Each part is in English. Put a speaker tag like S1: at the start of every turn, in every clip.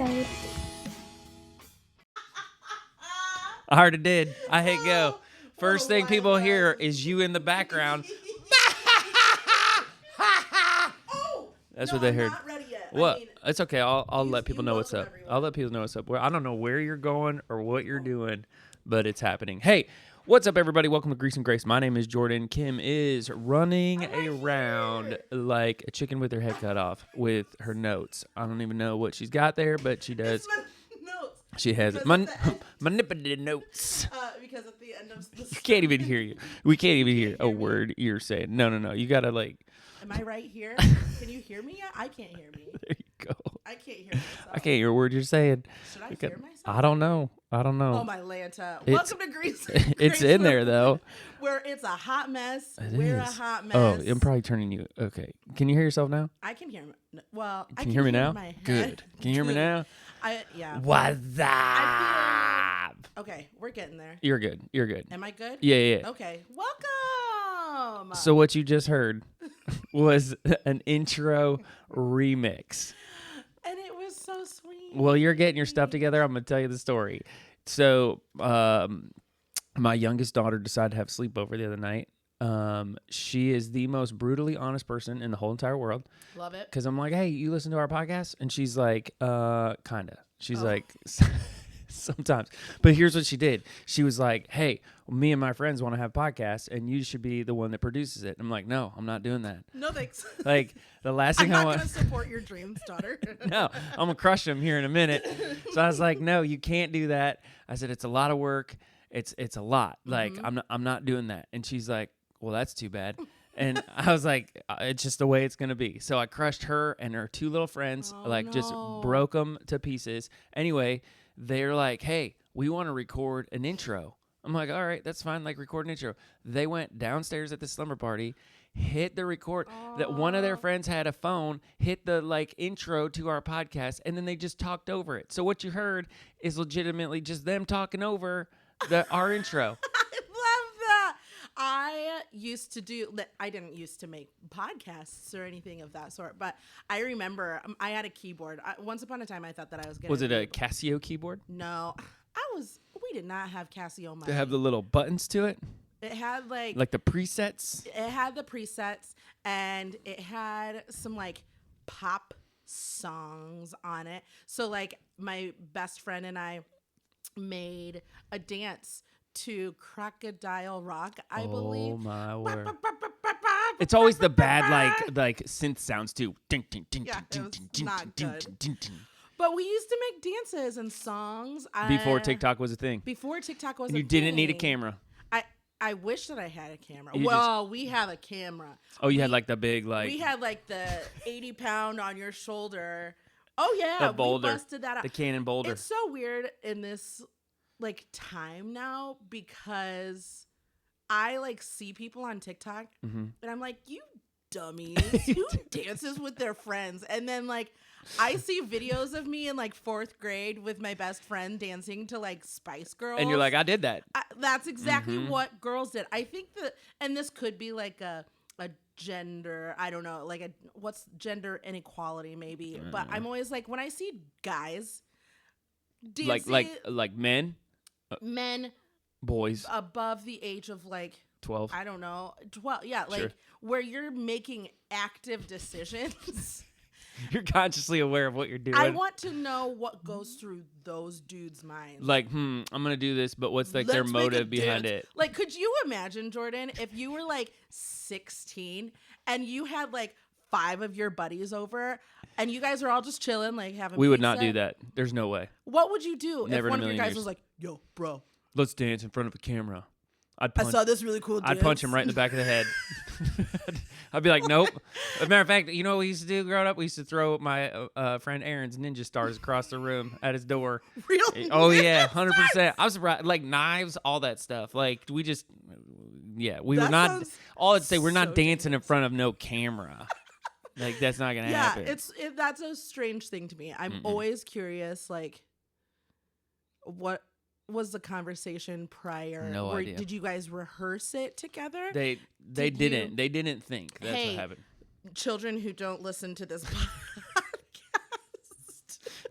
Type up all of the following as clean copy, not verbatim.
S1: episode.
S2: I already did. I hit go. First thing people hear is you in the background. That's what they heard.
S3: I'm not ready yet.
S2: What?
S3: I mean,
S2: it's okay. I'll let people know what's up.
S3: welcome everyone.
S2: I'll let people know what's up. Well, I don't know where you're going or what you're doing, but it's happening. Hey, what's up, everybody? Welcome to Grease and Grace. My name is Jordan. Kim is running around like a chicken with her head cut off with her notes. I don't even know what she's got there, but she does.
S3: Notes.
S2: She has it. Manipulated notes.
S3: Because at the end of this,
S2: You can't even hear you. We can't even hear a word you're saying. No. You gotta like.
S3: Am I right here? Can you hear me yet? I can't hear me.
S2: There you go.
S3: I can't hear myself.
S2: I can't hear a word you're saying.
S3: Should I hear myself?
S2: I don't know.
S3: Oh, my Lanta.
S2: It's-
S3: Welcome to Grease.
S2: It's in there though.
S3: Where it's a hot mess.
S2: It
S3: We're a
S2: is.
S3: hot mess.
S2: Oh, I'm probably turning you. Okay. Can you hear yourself now?
S3: I can hear. Well, I
S2: Can you hear me now?
S3: My head.
S2: Good. Can you hear me
S3: Good.
S2: now?
S3: Yeah.
S2: What's up?
S3: Okay, we're getting there.
S2: You're good. You're good.
S3: Am I good?
S2: Yeah.
S3: Okay. Welcome.
S2: So what you just heard was an intro remix.
S3: And it was so sweet.
S2: Well, you're getting your stuff together. I'm going to tell you the story. So, my youngest daughter decided to have sleepover the other night. She is the most brutally honest person in the whole entire world.
S3: Love it.
S2: Because I'm like, hey, you listen to our podcast? And she's like, kinda. She's like, sometimes. But here's what she did. She was like, hey, me and my friends want to have podcasts, and you should be the one that produces it. I'm like, no, I'm not doing that.
S3: No thanks.
S2: Like, the last
S3: I'm
S2: thing I
S3: not
S2: want...
S3: going to support your dreams, daughter.
S2: No, I'm going to crush them here in a minute. So I was like, no, you can't do that. I said, it's a lot of work. It's a lot. Like, I'm not doing that. And she's like, well, that's too bad. And I was like, it's just the way it's going to be. So I crushed her and her two little friends, just broke them to pieces. Anyway, they're like, hey, we want to record an intro. I'm like, all right, that's fine. Like, record an intro. They went downstairs at the slumber party, hit the record. That one of their friends had a phone, hit the like intro to our podcast, and then they just talked over it. So what you heard is legitimately just them talking over our intro.
S3: I love that. I didn't used to make podcasts or anything of that sort, but I remember I had a keyboard. Once upon a time, I thought that I was going to.
S2: Was it a Casio keyboard?
S3: No, we did not have Casio.
S2: To have the little buttons to it?
S3: It had
S2: like the presets?
S3: It had the presets, and it had some like pop songs on it. So like my best friend and I made a dance to Crocodile Rock, I believe.
S2: Oh my word. It's always the bad like synth sounds too.
S3: Yeah, it was not good. But we used to make dances and songs.
S2: Before TikTok was a thing.
S3: Before TikTok was
S2: And
S3: a
S2: you
S3: thing.
S2: didn't need a camera.
S3: I wish that I had a camera. We have a camera.
S2: Oh, you had like the big
S3: We had like the 80-pound on your shoulder. Oh yeah,
S2: the boulder,
S3: we busted that out.
S2: the Canon boulder.
S3: It's so weird in this like time now because I like see people on TikTok and I'm like, you dummies, who dances with their friends? And then like I see videos of me in like 4th grade with my best friend dancing to like Spice Girls.
S2: And you're like, I did that.
S3: That's exactly what girls did. I think that, and this could be like a gender, I don't know, like what's gender inequality maybe. But I'm always like, when I see guys dancing,
S2: like men, boys
S3: above the age of like
S2: 12.
S3: I don't know, 12. Yeah, like
S2: Sure.
S3: where you're making active decisions.
S2: You're consciously aware of what you're doing.
S3: I want to know what goes through those dudes' minds.
S2: Like, I'm gonna do this, but what's like their
S3: Let's make a
S2: motive behind
S3: dance.
S2: it?
S3: Like, could you imagine, Jordan, if you were like 16 and you had like 5 of your buddies over and you guys are all just chilling, like having
S2: We would not
S3: pizza?
S2: do that. There's no way.
S3: What would you do
S2: Never
S3: if
S2: in
S3: one
S2: a
S3: of your
S2: million
S3: guys
S2: years.
S3: was like, yo, bro,
S2: Let's dance in front of a camera.
S3: I saw this really cool dance.
S2: I'd punch him right in the back of the head. I'd be like, nope. As a matter of fact, you know what we used to do growing up? We used to throw my friend Aaron's ninja stars across the room at his door.
S3: Really?
S2: Oh, yeah, 100%. I was surprised. Like knives, all that stuff. Like, we just, we were not,
S3: sounds
S2: all I'd say, we're not
S3: so
S2: dancing in front of no camera. Like, that's not going to happen.
S3: Yeah, that's a strange thing to me. I'm always curious, like, what was the conversation prior?
S2: No idea.
S3: Did you guys rehearse it together?
S2: They
S3: Did
S2: didn't.
S3: you-
S2: They didn't think that's
S3: Hey,
S2: what happened.
S3: Children who don't listen to this podcast.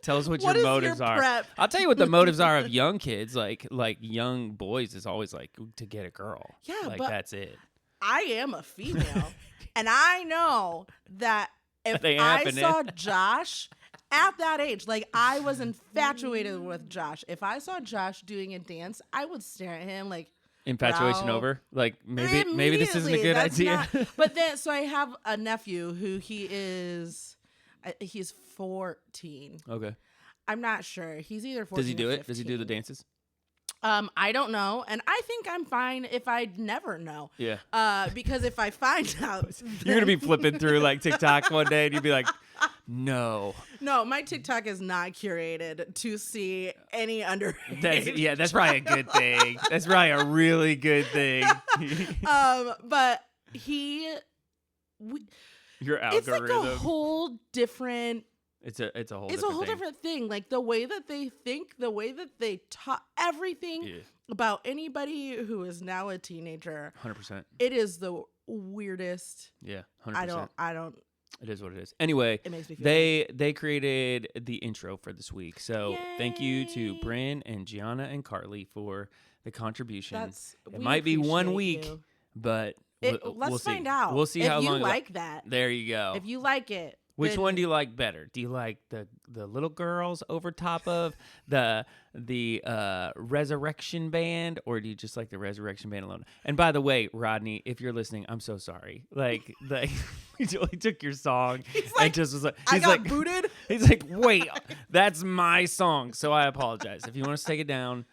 S2: Tell us what
S3: What
S2: your
S3: is
S2: motives
S3: your
S2: are.
S3: prep?
S2: I'll tell you what the motives are of young kids. Like young boys is always like to get a girl.
S3: Yeah,
S2: like
S3: but
S2: that's it.
S3: I am a female, and I know that if
S2: That ain't
S3: I
S2: happening.
S3: saw Josh at that age, like I was infatuated with Josh. If I saw Josh doing a dance, I would stare at him like
S2: Infatuation
S3: wow.
S2: over. Like maybe this isn't a
S3: Immediately,
S2: good
S3: that's
S2: idea.
S3: But then, so I have a nephew who he's 14.
S2: Okay.
S3: I'm not sure. He's either 14
S2: Does he do
S3: or
S2: it? Does he do the
S3: 15.
S2: dances?
S3: I don't know, and I think I'm fine if I never know.
S2: Yeah.
S3: Because if I find out,
S2: You're gonna be flipping through like TikTok one day, and you'd be like, "No."
S3: No, my TikTok is not curated to see any underage.
S2: That's probably a good thing. That's probably a really good thing.
S3: But
S2: Your
S3: it's like
S2: algorithm.
S3: a whole different.
S2: It's a whole.
S3: It's a whole different thing. Like the way that they think, the way that they talk, everything about anybody who is now a teenager.
S2: 100%.
S3: It is the weirdest.
S2: Yeah, 100%.
S3: I don't.
S2: It is what it is. Anyway,
S3: It makes me feel
S2: they created the intro for this week. So thank you to
S3: Yay.
S2: Bryn and Gianna and Carly for the contribution.
S3: We
S2: It might be 1
S3: appreciate
S2: week,
S3: you.
S2: but
S3: Let's
S2: we'll see.
S3: find out.
S2: We'll see
S3: if
S2: how
S3: you
S2: long.
S3: like that.
S2: There you go.
S3: If you like it.
S2: Which
S3: then-
S2: one do you like better? Do you like the little girls over top of the Resurrection Band, or do you just like the Resurrection Band alone? And by the way, Rodney, if you're listening, I'm so sorry. Like he took your song and just was like,
S3: I got booted.
S2: He's like, wait, that's my song, so I apologize. If you want us to take it down,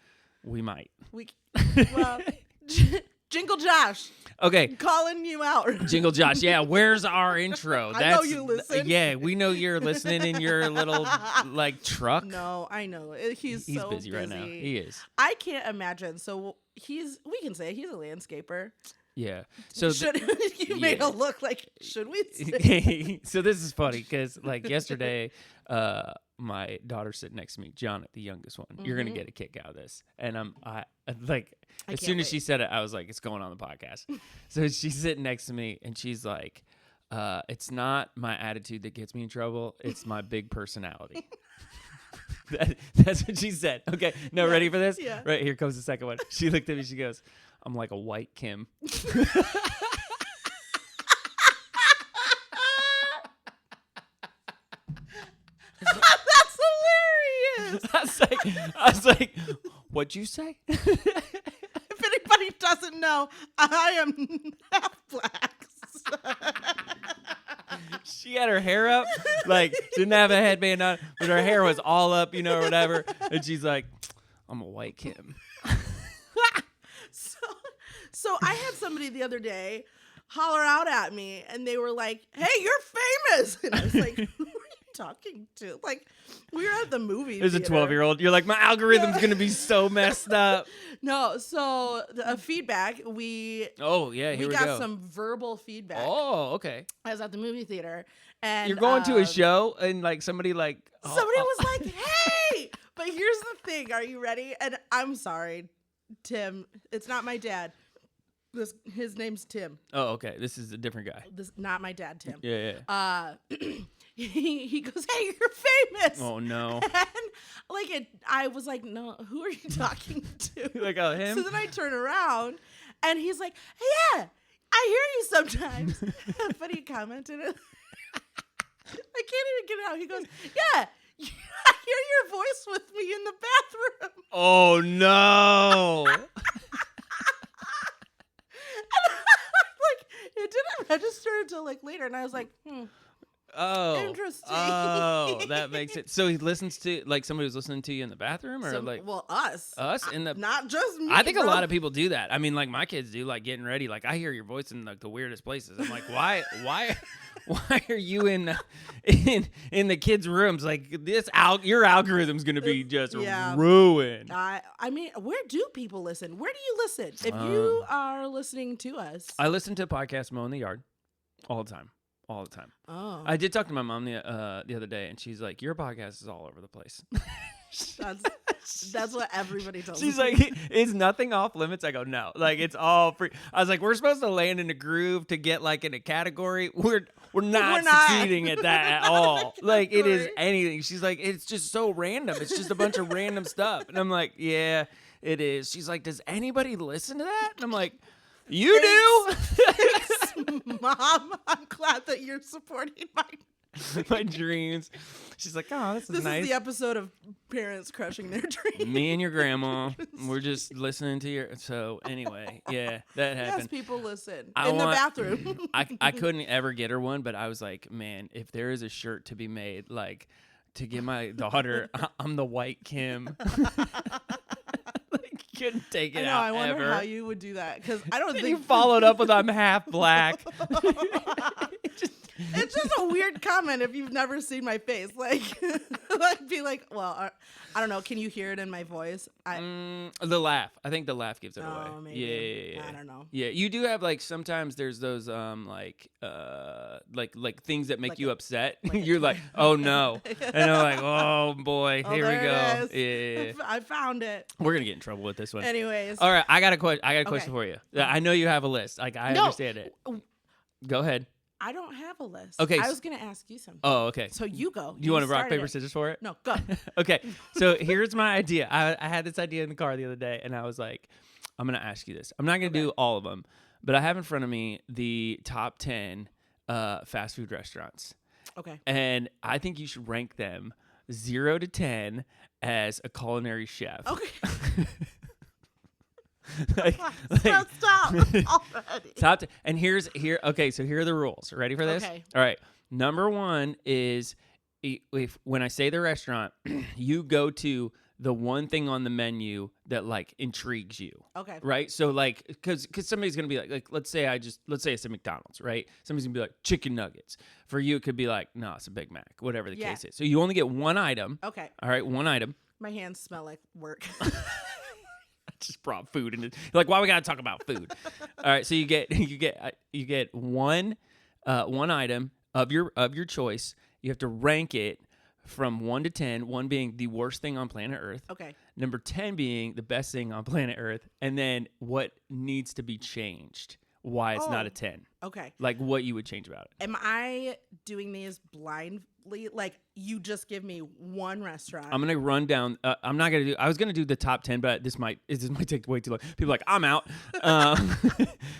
S2: we might.
S3: Well, Jingle Josh.
S2: Okay.
S3: Calling you out.
S2: Jingle Josh, yeah. Where's our intro?
S3: I know you listen.
S2: Yeah, we know you're listening in your little like truck.
S3: No, I know. He's so
S2: busy right now. He is.
S3: I can't imagine. So we can say he's a landscaper.
S2: Yeah. So
S3: you made a look like, should we say?
S2: So this is funny because like yesterday, my daughter's sitting next to me, John, the youngest one. You're gonna get a kick out of this, and I like as soon as she said it, I was like, it's going on the podcast. So she's sitting next to me, and she's like, it's not my attitude that gets me in trouble; it's my big personality. That's what she said. Okay, no, ready for this?
S3: Yeah.
S2: Right, here comes the second one. She looked at me. She goes, "I'm like a white Kim."
S3: That's hilarious.
S2: I was like, what'd you say?
S3: If anybody doesn't know, I am half black.
S2: She had her hair up, like didn't have a headband on, but her hair was all up, or whatever. And she's like, I'm a white Kim.
S3: So I had somebody the other day holler out at me, and they were like, "Hey, you're famous!" And I was like, "Who are you talking to?" Like, we were at the movie.
S2: There's a 12-year-old. You're like, my algorithm's gonna be so messed up.
S3: No, so feedback. We
S2: here we
S3: got
S2: go.
S3: some verbal feedback.
S2: Oh, okay.
S3: I was at the movie theater, and
S2: You're going to a show, and like somebody like
S3: was like, "Hey!" But here's the thing. Are you ready? And I'm sorry, Tim. It's not my dad. His name's Tim.
S2: Oh, okay. This is a different guy.
S3: This not my dad, Tim.
S2: Yeah.
S3: He goes, "Hey, you're famous."
S2: Oh no.
S3: And I was like, "No, who are you talking to?"
S2: Like, oh, him?
S3: So then I turn around, and he's like, "Hey, yeah, I hear you sometimes." But he commented it. I can't even get it out. He goes, "Yeah, I hear your voice with me in the bathroom."
S2: Oh no.
S3: It didn't register until later, and I was like,
S2: Oh,
S3: interesting.
S2: Oh, that makes it. So he listens to somebody was listening to you in the bathroom, or
S3: us
S2: in the.
S3: Not just me.
S2: I think
S3: bro.
S2: a lot of people do that. I mean, like my kids do, like getting ready. Like I hear your voice in the weirdest places. I'm like, why are you in the kids' rooms? Like your algorithm's gonna be just ruined.
S3: I mean, where do people listen? Where do you listen? If you are listening to us,
S2: I listen to podcasts mowing the yard all the time. All the time.
S3: Oh,
S2: I did talk to my mom the other day, and she's like, "Your podcast is all over the place."
S3: That's what everybody tells
S2: She's
S3: me.
S2: like, is nothing off limits? I go, no. Like, it's all free. I was like, we're supposed to land in a groove to get like in a category. We're not succeeding at that at all. Like, it is anything. She's like, it's just so random. It's just a bunch of random stuff. And I'm like, yeah, it is. She's like, does anybody listen to that? And I'm like, you do?
S3: Thanks, Mom. I'm glad that you're supporting
S2: my dreams. She's like, oh, this is nice.
S3: This is the episode of parents crushing their dreams.
S2: Me and your grandma, we're just listening to your. So anyway, yeah, that happened.
S3: Yes, people listen in the bathroom.
S2: I couldn't ever get her one, but I was like, man, if there is a shirt to be made, like to give my daughter, I'm the white Kim. Like, couldn't take it out.
S3: I wonder
S2: ever.
S3: how you would do that because I don't think
S2: you followed up with I'm half black.
S3: It's just a weird comment if you've never seen my face. Like, be like, well, I don't know. Can you hear it in my voice?
S2: The laugh. I think the laugh gives it away.
S3: Maybe.
S2: Yeah.
S3: I don't know.
S2: Yeah, you do have like sometimes there's those like things that make you upset. You're like, oh no, and I'm like, oh boy, here we go. Yeah,
S3: I found it.
S2: We're gonna get in trouble with this one.
S3: Anyways,
S2: all right, I got a question for you. I know you have a list. Like I understand it. Go ahead.
S3: I don't have a list.
S2: Okay.
S3: I was going to ask you something.
S2: Oh, okay.
S3: So you go.
S2: You want to rock, paper, scissors for it?
S3: No, go.
S2: Okay. So here's my idea. I had this idea in the car the other day, and I was like, I'm going to ask you this. I'm not going to do all of them, but I have in front of me the top 10 fast food restaurants.
S3: Okay.
S2: And I think you should rank them 0 to 10 as a culinary chef.
S3: Okay.
S2: Stop
S3: already.
S2: Stop. And okay, so here are the rules. Ready for this?
S3: Okay.
S2: All right. Number 1 is when I say the restaurant, you go to the one thing on the menu that like intrigues you.
S3: Okay.
S2: Right? So like cuz somebody's going to be like let's say it's a McDonald's, right? Somebody's going to be like chicken nuggets. For you it could be like no, it's a Big Mac, whatever the case is. So you only get one item.
S3: Okay.
S2: All right, one item.
S3: My hands smell like work.
S2: Just brought food in it. Like, why we gotta talk about food? All right, so you get one item of your choice. You have to rank it from 1 to 10. 1 being the worst thing on planet Earth.
S3: Okay.
S2: Number 10 being the best thing on planet Earth, and then what needs to be changed. Why it's not a 10.
S3: Okay.
S2: Like what you would change about it.
S3: Am I doing these blindly? Like you just give me one restaurant.
S2: I'm gonna run down. I'm not gonna do. I was gonna do the top 10, but this might take way too long. People are like I'm out.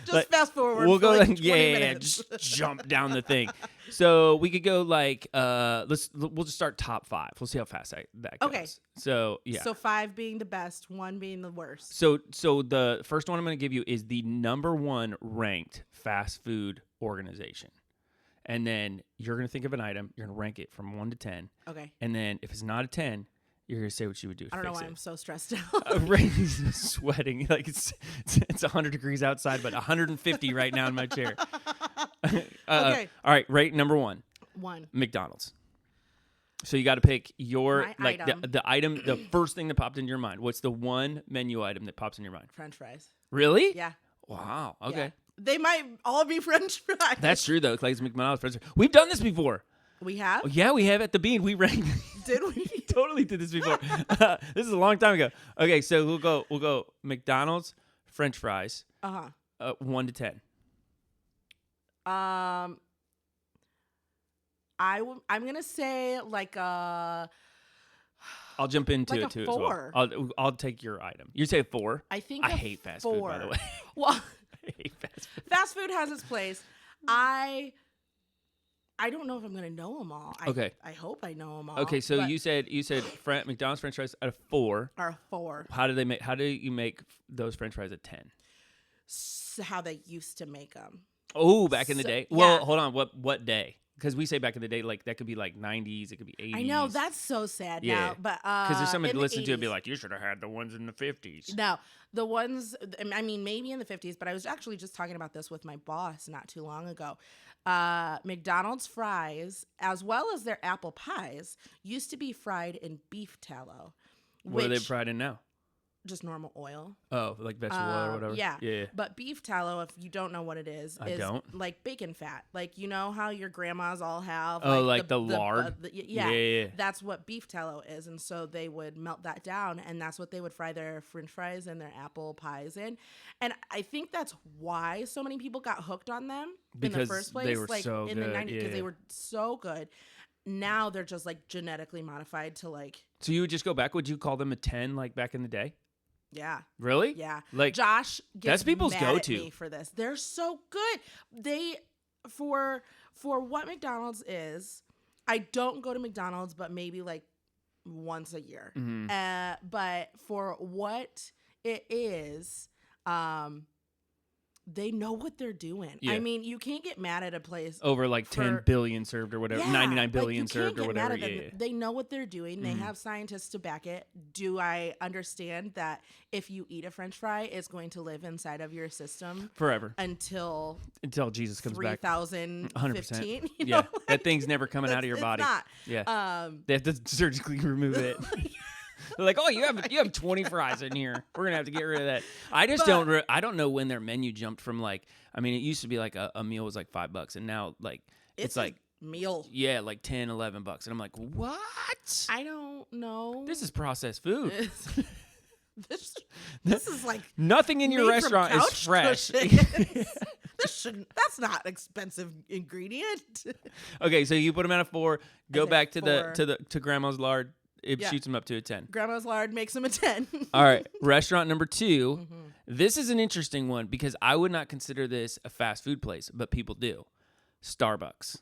S3: Just fast forward.
S2: We'll go
S3: like
S2: like just jump down the thing. So we could go like we'll just start top 5. We'll see how fast that goes.
S3: Okay.
S2: So yeah.
S3: So 5 being the best, 1 being the worst.
S2: So the first one I'm gonna give you is the number 1 ranked fast food organization. And then you're going to think of an item. You're going to rank it from 1 to 10.
S3: Okay.
S2: And then if it's not a 10, you're going to say what you would do to
S3: I don't know
S2: fix
S3: why
S2: it.
S3: I'm so stressed out.
S2: Rainy's sweating. Like it's 100 degrees outside, but 150 right now in my chair.
S3: Okay.
S2: All right. Rate number 1.
S3: 1.
S2: McDonald's. So you got to pick your
S3: My item.
S2: the first thing that popped into your mind. What's the one menu item that pops in your mind?
S3: French fries.
S2: Really?
S3: Yeah.
S2: Wow. Okay.
S3: Yeah. They might all be French fries.
S2: That's true though. Like McDonald's French fries. We've done this before.
S3: We have?
S2: Yeah, we have at the Bean. We ranked.
S3: Did we?
S2: Totally did this before. This is a long time ago. Okay, so we'll go McDonald's French fries. 1 to 10.
S3: I'm gonna say like a.
S2: I'll jump into
S3: like
S2: it too
S3: 4.
S2: as well. I'll take your item. You say 4.
S3: I think
S2: I hate fast food, by the way.
S3: Well,
S2: I hate fast food.
S3: Fast food has its place. I don't know if I'm gonna know them all.
S2: Okay.
S3: I hope I know them all.
S2: Okay, so you said McDonald's French fries at a 4.
S3: Or a 4.
S2: How do you make those French fries at 10?
S3: So how they used to make them.
S2: Oh, back in the day.
S3: Yeah.
S2: Well, hold on. What day? Because we say back in the day, like that could be like 90s, it could be 80s.
S3: I know that's so sad now, but
S2: because there's somebody to listen to,
S3: and
S2: be like, you should have had the ones in the 50s.
S3: No, the ones. I mean, maybe in the 50s, but I was actually just talking about this with my boss not too long ago. McDonald's fries, as well as their apple pies, used to be fried in beef tallow.
S2: What are they fried in now?
S3: just normal oil.
S2: Oh, like vegetable oil or whatever.
S3: Yeah. But beef tallow, if you don't know what it is
S2: don't.
S3: like bacon fat. Like, you know how your grandmas all have
S2: like the lard.
S3: Yeah. That's what beef tallow is. And so they would melt that down, and that's what they would fry their French fries and their apple pies in. And I think that's why so many people got hooked on them in the first place.
S2: They were
S3: like
S2: so
S3: in
S2: good.
S3: the 90s, because they were so good. Now they're just like genetically modified to like.
S2: So you would just go back? Would you call them a 10 like back in the day?
S3: Yeah.
S2: Really?
S3: Yeah.
S2: Like
S3: Josh gets
S2: that's people's
S3: mad
S2: go-to
S3: at me for this. They're so good. They for what McDonald's is, I don't go to McDonald's but maybe like once a year.
S2: Mm-hmm.
S3: But for what it is, they know what they're doing.
S2: Yeah.
S3: I mean, you can't get mad at a place
S2: over like 10 billion served or whatever, 99 billion served or whatever. Yeah.
S3: They know what they're doing. They have scientists to back it. Do I understand that if you eat a French fry, it's going to live inside of your system
S2: forever
S3: until
S2: Jesus comes back?
S3: 3015.
S2: Yeah, that thing's never coming out of your body.
S3: Not.
S2: Yeah, they have to surgically remove it. They're like, oh, you have 20 fries in here. We're gonna have to get rid of that. I just I don't know when their menu jumped from like. I mean, it used to be like a meal was like $5, and now like it's like
S3: meal.
S2: Yeah, like $10, $11, and I'm like, what?
S3: I don't know.
S2: This is processed food.
S3: This is like
S2: nothing in your restaurant is fresh.
S3: That's not expensive ingredient.
S2: Okay, so you put them at a 4. Go back to grandma's lard. It shoots them up to a 10.
S3: Grandma's lard makes them a 10.
S2: All right. Restaurant number 2. Mm-hmm. This is an interesting one because I would not consider this a fast food place, but people do. Starbucks.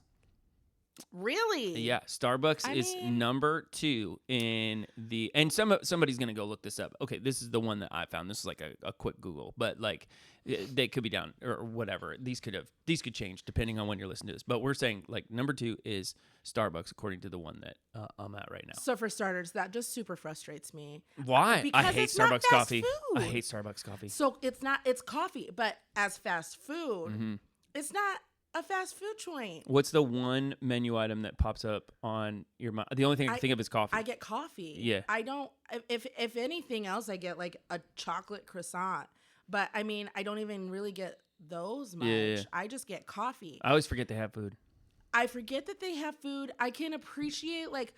S3: Really?
S2: Yeah. Starbucks is number 2 in the... And somebody's going to go look this up. Okay, this is the one that I found. This is like a quick Google, but like they could be down or whatever. These could change depending on when you're listening to this. But we're saying like number 2 is Starbucks according to the one that I'm at right now.
S3: So for starters, that just super frustrates me.
S2: Why?
S3: Because
S2: I hate
S3: it's
S2: Starbucks
S3: not fast
S2: coffee.
S3: food.
S2: I hate Starbucks coffee.
S3: So it's coffee, but as fast food, it's not a fast food joint.
S2: What's the one menu item that pops up on your mind? The only thing I can think of is coffee.
S3: I get coffee.
S2: Yeah.
S3: I don't. If anything else, I get like a chocolate croissant. But I mean, I don't even really get those much.
S2: Yeah.
S3: I just get coffee.
S2: I always forget they have food.
S3: I forget that they have food. I can appreciate like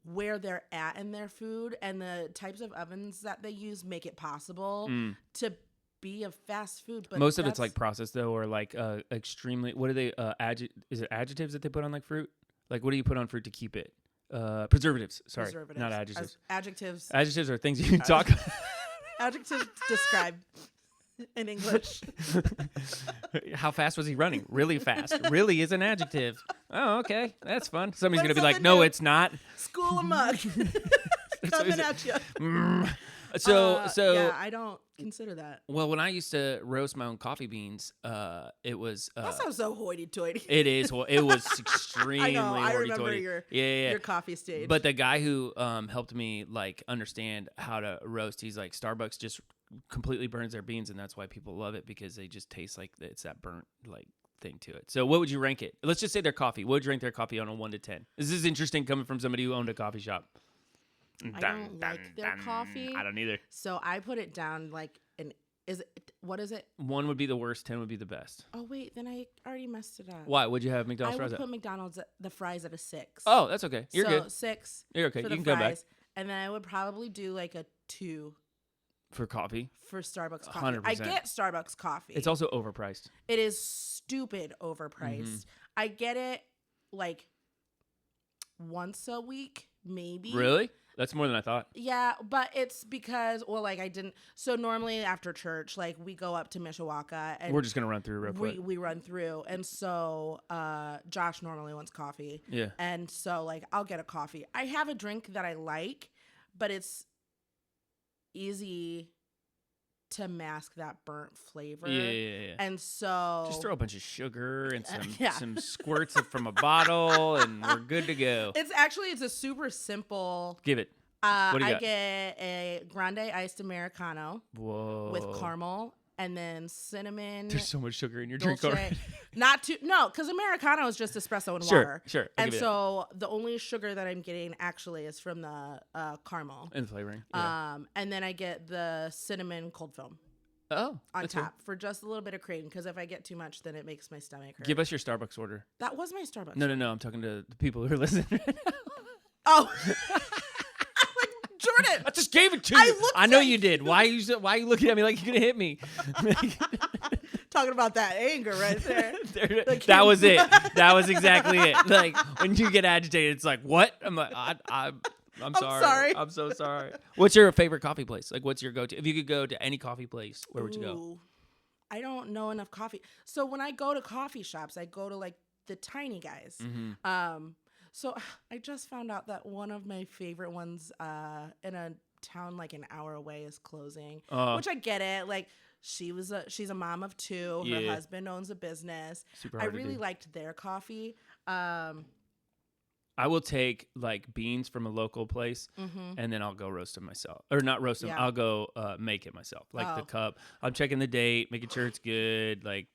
S3: where they're at in their food, and the types of ovens that they use make it possible to be a fast food. But
S2: most of it's like processed though, or like extremely. What are they? Is it adjectives that they put on like fruit? Like what do you put on fruit to keep it? Preservatives. Sorry, not adjectives.
S3: Adjectives.
S2: Adjectives are things you can talk about.
S3: Adjectives describe in English.
S2: How fast was he running? Really fast. Really is an adjective. Oh, okay. That's fun. Somebody's going to be like, no, it's not.
S3: School of mug. Coming at you.
S2: So
S3: yeah, I don't consider that.
S2: Well, when I used to roast my own coffee beans, it was
S3: that sounds so hoity-toity.
S2: It is. Well, it was extremely
S3: I know. I
S2: hoity-toity.
S3: remember your coffee stage.
S2: But the guy who helped me like understand how to roast, he's like, Starbucks just completely burns their beans, and that's why people love it, because they just taste like it's that burnt like thing to it. So what would you rank it? Let's just say their coffee. What would you rank their coffee on a 1 to 10? This is interesting coming from somebody who owned a coffee shop.
S3: I don't like their coffee.
S2: I don't either.
S3: So I put it down like what is it?
S2: 1 would be the worst, 10 would be the best.
S3: Oh wait, then I already messed it up.
S2: Why? Would you have McDonald's fries
S3: I would
S2: at?
S3: put McDonald's the fries at a 6.
S2: Oh, that's okay. You're good.
S3: 6.
S2: You're okay.
S3: For
S2: You
S3: the
S2: can
S3: fries,
S2: go back.
S3: And then I would probably do like a 2
S2: for coffee.
S3: For Starbucks coffee.
S2: 100%.
S3: I get Starbucks coffee.
S2: It's also overpriced.
S3: It is stupid overpriced. Mm-hmm. I get it like once a week, maybe.
S2: Really? That's more than I thought.
S3: Yeah, but it's because, well, like I didn't. So normally after church, like we go up to Mishawaka, and
S2: we're just gonna run through real quick.
S3: We run through, and so Josh normally wants coffee.
S2: Yeah.
S3: And so like I'll get a coffee. I have a drink that I like, but it's easy to mask that burnt flavor.
S2: Yeah.
S3: And so
S2: just throw a bunch of sugar and some squirts from a bottle, and we're good to go.
S3: It's a super simple.
S2: Give it. What do you got?
S3: I get a grande iced Americano.
S2: Whoa.
S3: With caramel and then cinnamon.
S2: There's so much sugar in your drink
S3: dolce.
S2: already.
S3: No, because Americano is just espresso and
S2: Sure,
S3: water.
S2: sure.
S3: And so the only sugar that I'm getting actually is from the caramel.
S2: And flavoring. Yeah.
S3: And then I get the cinnamon cold foam.
S2: On
S3: top for just a little bit of cream, because if I get too much, then it makes my stomach hurt.
S2: Give us your Starbucks order.
S3: That was my Starbucks.
S2: No. I'm talking to the people who are listening right now.
S3: Oh. Jordan,
S2: I just gave it to you. I know you did. Why are you looking at me like you're gonna hit me?
S3: Talking about that anger right there.
S2: That was it. That was exactly it. Like when you get agitated, it's like, what? I'm like, I'm sorry. I'm so sorry. What's your favorite coffee place? Like, what's your go-to? If you could go to any coffee place, where would you go?
S3: I don't know enough coffee. So when I go to coffee shops, I go to like the tiny guys.
S2: Mm-hmm.
S3: So I just found out that one of my favorite ones in a town like an hour away is closing, which I get it. Like she's a mom of two. Her husband owns a business.
S2: Super hard
S3: I really
S2: to do.
S3: liked their coffee.
S2: I will take like beans from a local place and then I'll go roast them myself. Or not roast them.
S3: Yeah.
S2: I'll go make it myself. Like the cup. I'm checking the date, making sure it's good, like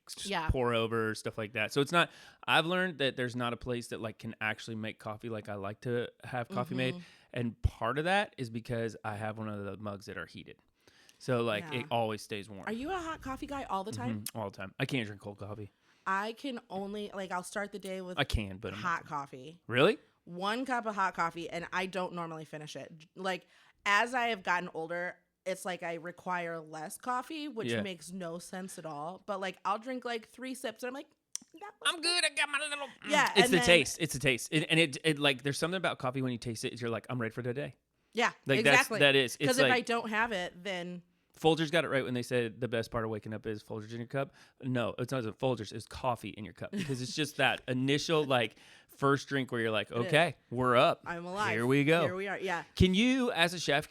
S2: pour over, stuff like that. So it's not, I've learned that there's not a place that like can actually make coffee like I like to have coffee made. And part of that is because I have one of the mugs that are heated. So like it always stays warm.
S3: Are you a hot coffee guy all the time?
S2: All the time. I can't drink cold coffee.
S3: I can only, like, I'll start the day with
S2: but
S3: hot coffee.
S2: Really?
S3: 1 cup of hot coffee, and I don't normally finish it. Like, as I have gotten older, it's like I require less coffee, which makes no sense at all. But, like, I'll drink, like, 3 sips, and I'm like,
S2: I'm good. I got my little...
S3: Yeah.
S2: It's the taste. It's the taste. It like, there's something about coffee when you taste it, you're like, I'm ready for the day.
S3: Yeah,
S2: like,
S3: exactly.
S2: That is.
S3: Because if I don't have it, then...
S2: Folgers got it right when they said the best part of waking up is Folgers in your cup. No, it's not Folgers. It's coffee in your cup because it's just that initial like first drink where you're like, okay, we're up.
S3: I'm alive.
S2: Here we go.
S3: Here we are. Yeah.
S2: Can you, as a chef,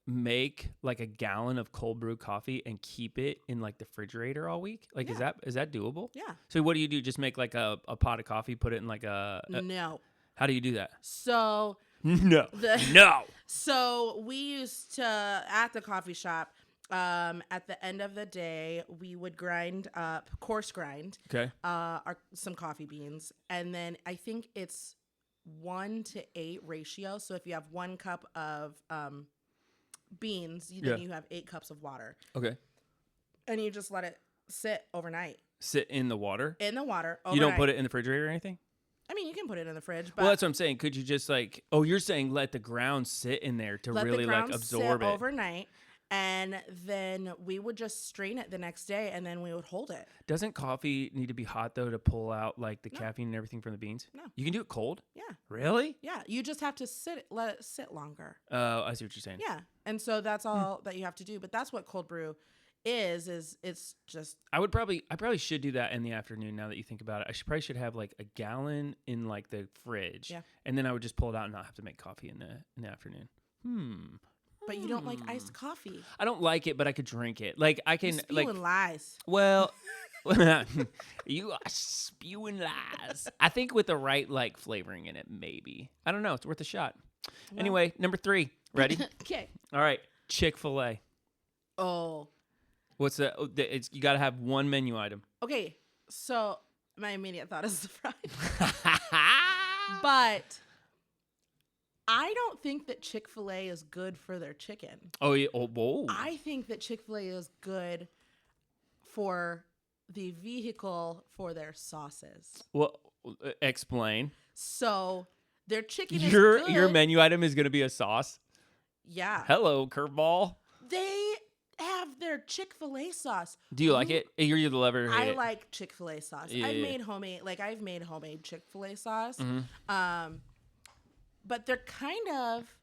S2: make like a gallon of cold brew coffee and keep it in like the refrigerator all week? Like, is that doable?
S3: Yeah.
S2: So what do you do? Just make like a pot of coffee, put it in like
S3: No.
S2: How do you do that?
S3: So...
S2: No.
S3: So we used to, at the coffee shop, at the end of the day, we would coarse grind, some coffee beans. And then I think it's 1-to-8 ratio. So if you have 1 cup of beans, then you have 8 cups of water.
S2: Okay.
S3: And you just let it sit overnight.
S2: Sit in the water?
S3: In the water overnight.
S2: You don't put it in the refrigerator or anything?
S3: I mean, you can put it in the fridge. But
S2: well, that's what I'm saying. Could you just like, you're saying let the ground sit in there to really like absorb it
S3: overnight, and then we would just strain it the next day, and then we would hold it.
S2: Doesn't coffee need to be hot though to pull out like the caffeine and everything from the beans?
S3: No.
S2: You can do it cold?
S3: Yeah.
S2: Really?
S3: Yeah. You just have to let it sit longer.
S2: Oh, I see what you're saying.
S3: Yeah. And so that's all that you have to do. But that's what cold brew is it's just...
S2: I probably should do that in the afternoon now that you think about it. I should have like a gallon in like the fridge.
S3: Yeah.
S2: And then I would just pull it out and not have to make coffee in the afternoon.
S3: But you don't like iced coffee.
S2: I don't like it, but I could drink it. Like I can
S3: spewing lies.
S2: Well, you are spewing lies. I think with the right like flavoring in it, maybe. I don't know. It's worth a shot. Well. Anyway, number 3. Ready?
S3: Okay.
S2: All right. Chick-fil-A.
S3: Oh.
S2: What's that? You got to have one menu item.
S3: Okay. So my immediate thought is the fries. But I don't think that Chick-fil-A is good for their chicken.
S2: Oh, yeah. Oh, whoa.
S3: I think that Chick-fil-A is good for the vehicle for their sauces.
S2: Well, explain.
S3: So their chicken is good.
S2: Your menu item is going to be a sauce?
S3: Yeah.
S2: Hello, curveball.
S3: They have their Chick-fil-A sauce.
S2: Do you like it? You're the lover.
S3: I like Chick-fil-A sauce. I've made homemade Chick-fil-A sauce.
S2: Mm-hmm.
S3: But they're kind of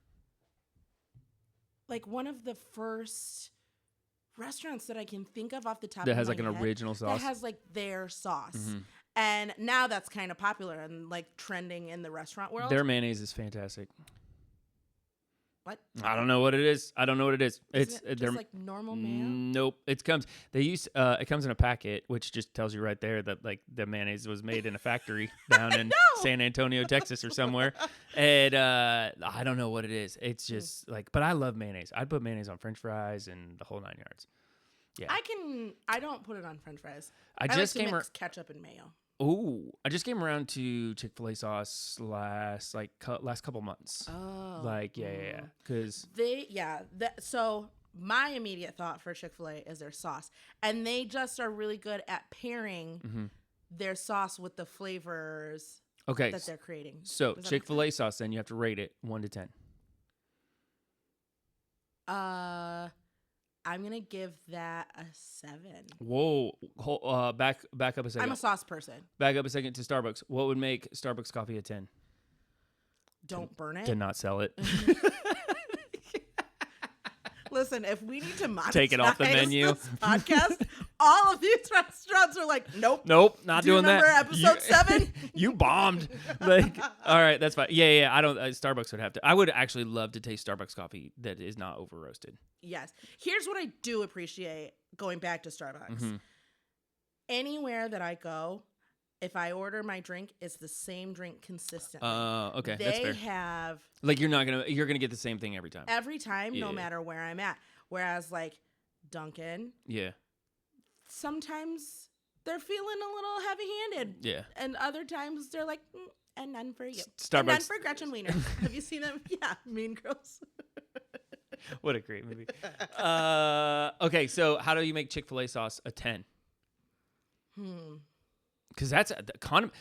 S3: like one of the first restaurants that I can think of off the top of my head.
S2: That has like an original sauce.
S3: That has like their sauce. And now that's kind of popular and like trending in the restaurant world.
S2: Their mayonnaise is fantastic.
S3: What?
S2: I don't know what it is.
S3: It's just like normal mayo?
S2: Nope. It comes in a packet, which just tells you right there that like the mayonnaise was made in a factory down in San Antonio, Texas or somewhere. And I don't know what it is. It's just like, but I love mayonnaise. I'd put mayonnaise on French fries and the whole 9 yards. Yeah.
S3: I don't put it on French fries.
S2: I just
S3: like to
S2: came
S3: mix ketchup and mayo.
S2: Oh, I just came around to Chick-fil-A sauce last couple months.
S3: Oh.
S2: Like, yeah. Because
S3: so my immediate thought for Chick-fil-A is their sauce. And they just are really good at pairing their sauce with the flavors that they're creating.
S2: So Chick-fil-A sauce, then you have to rate it 1 to 10.
S3: I'm going to give that a 7.
S2: Whoa. Back up a second.
S3: I'm a sauce person.
S2: Back up a second to Starbucks. What would make Starbucks coffee a 10?
S3: Don't burn it.
S2: To not sell it.
S3: Listen, if we need to monetize
S2: take it off the menu
S3: this podcast, all of these restaurants are like, nope,
S2: not
S3: Do you
S2: doing that.
S3: remember episode 7?
S2: You bombed. Like, all right, that's fine. Yeah. I don't. Starbucks would have to. I would actually love to taste Starbucks coffee that is not over roasted.
S3: Yes. Here's what I do appreciate going back to Starbucks. Anywhere that I go, if I order my drink, it's the same drink consistently.
S2: Okay, that's fair.
S3: They have
S2: like you're gonna get the same thing every time.
S3: No matter where I'm at. Whereas like Dunkin', sometimes they're feeling a little heavy-handed.
S2: Yeah.
S3: And other times they're like, and none for you.
S2: Starbucks.
S3: And none for Gretchen Wiener. Have you seen them? Yeah, Mean Girls.
S2: What a great movie. Okay, so how do you make Chick-fil-A sauce a 10? Because that's the condiment.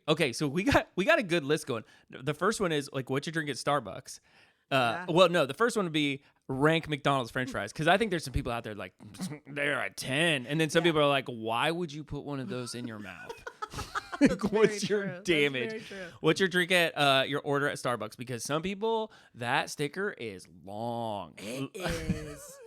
S2: Okay, so we got a good list going. The first one is like what you drink at Starbucks. Well, no, the first one would be rank McDonald's French fries, because I think there's some people out there like they're a 10, and then some people are like, why would you put one of those in your mouth? What's your damage? What's your drink at your order at Starbucks? Because some people, that sticker is long.
S3: It is.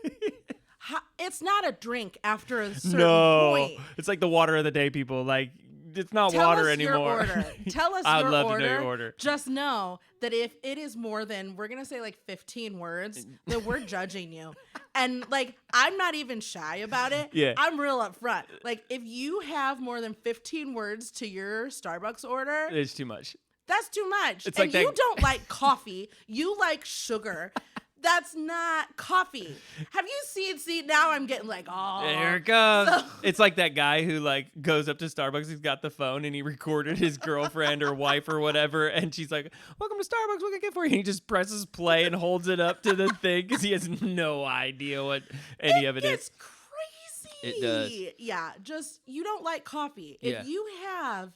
S3: It's not a drink after a certain point.
S2: It's like the water of the day, people. Like, it's not water anymore.
S3: Tell us
S2: I would
S3: your
S2: love
S3: order.
S2: to know your order.
S3: Just know that if it is more than, we're going to say like 15 words, that we're judging you. And like, I'm not even shy about it.
S2: Yeah.
S3: I'm real upfront. Like, if you have more than 15 words to your Starbucks order,
S2: it's too much.
S3: That's too much.
S2: It's
S3: and
S2: like
S3: you don't like coffee. You like sugar. That's not coffee. Have you seen? See, now I'm getting like, oh.
S2: There it goes. It's like that guy who like goes up to Starbucks. He's got the phone and he recorded his girlfriend or wife or whatever. And she's like, welcome to Starbucks. What can I get for you? And he just presses play and holds it up to the thing because he has no idea what any of it is.
S3: It's crazy.
S2: It does.
S3: Yeah. Just, you don't like coffee.
S2: Yeah.
S3: If you have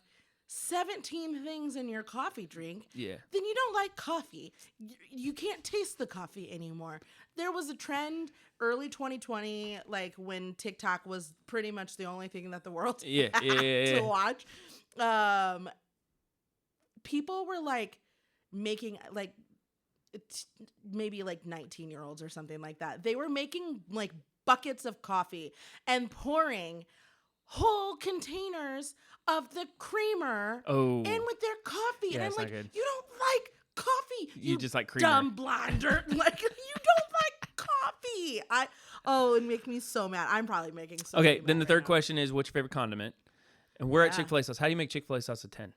S3: 17 things in your coffee drink,
S2: then
S3: you don't like coffee. You can't taste the coffee anymore. There was a trend early 2020, like when TikTok was pretty much the only thing that the world had to watch. People were like making like maybe like 19-year-olds or something like that. They were making like buckets of coffee and pouring whole containers of the creamer in with their coffee. And I'm like, you don't like coffee.
S2: You just like creamer.
S3: Dumb blinder. Like, you don't like coffee. It makes me so mad. I'm probably making so
S2: Okay, then the third question is, what's your favorite condiment? And we're at Chick-fil-A sauce. How do you make Chick-fil-A sauce a 10?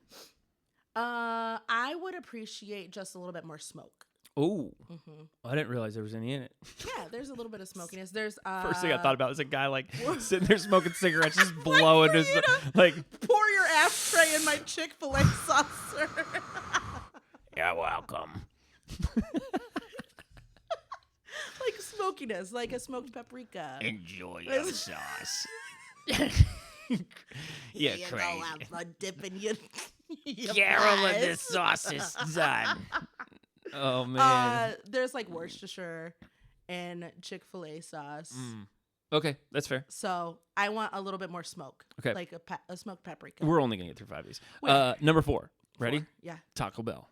S3: I would appreciate just a little bit more smoke.
S2: Oh, I didn't realize there was any in it.
S3: Yeah, there's a little bit of smokiness. There's
S2: first thing I thought about was a guy like sitting there smoking cigarettes, just blowing his like.
S3: Pour your ashtray in my Chick-fil-A sauce, sir.
S2: You're welcome.
S3: Like smokiness, like a smoked paprika.
S2: Enjoy your sauce.
S3: Yeah, crazy. I'm dipping you.
S2: Carol of the sauces done. Oh man.
S3: There's like Worcestershire and Chick-fil-A sauce.
S2: Okay, that's fair.
S3: So I want a little bit more smoke.
S2: Okay.
S3: Like a smoked paprika.
S2: We're only gonna get through 5 of these. Number 4. Ready?
S3: 4. Yeah.
S2: Taco Bell.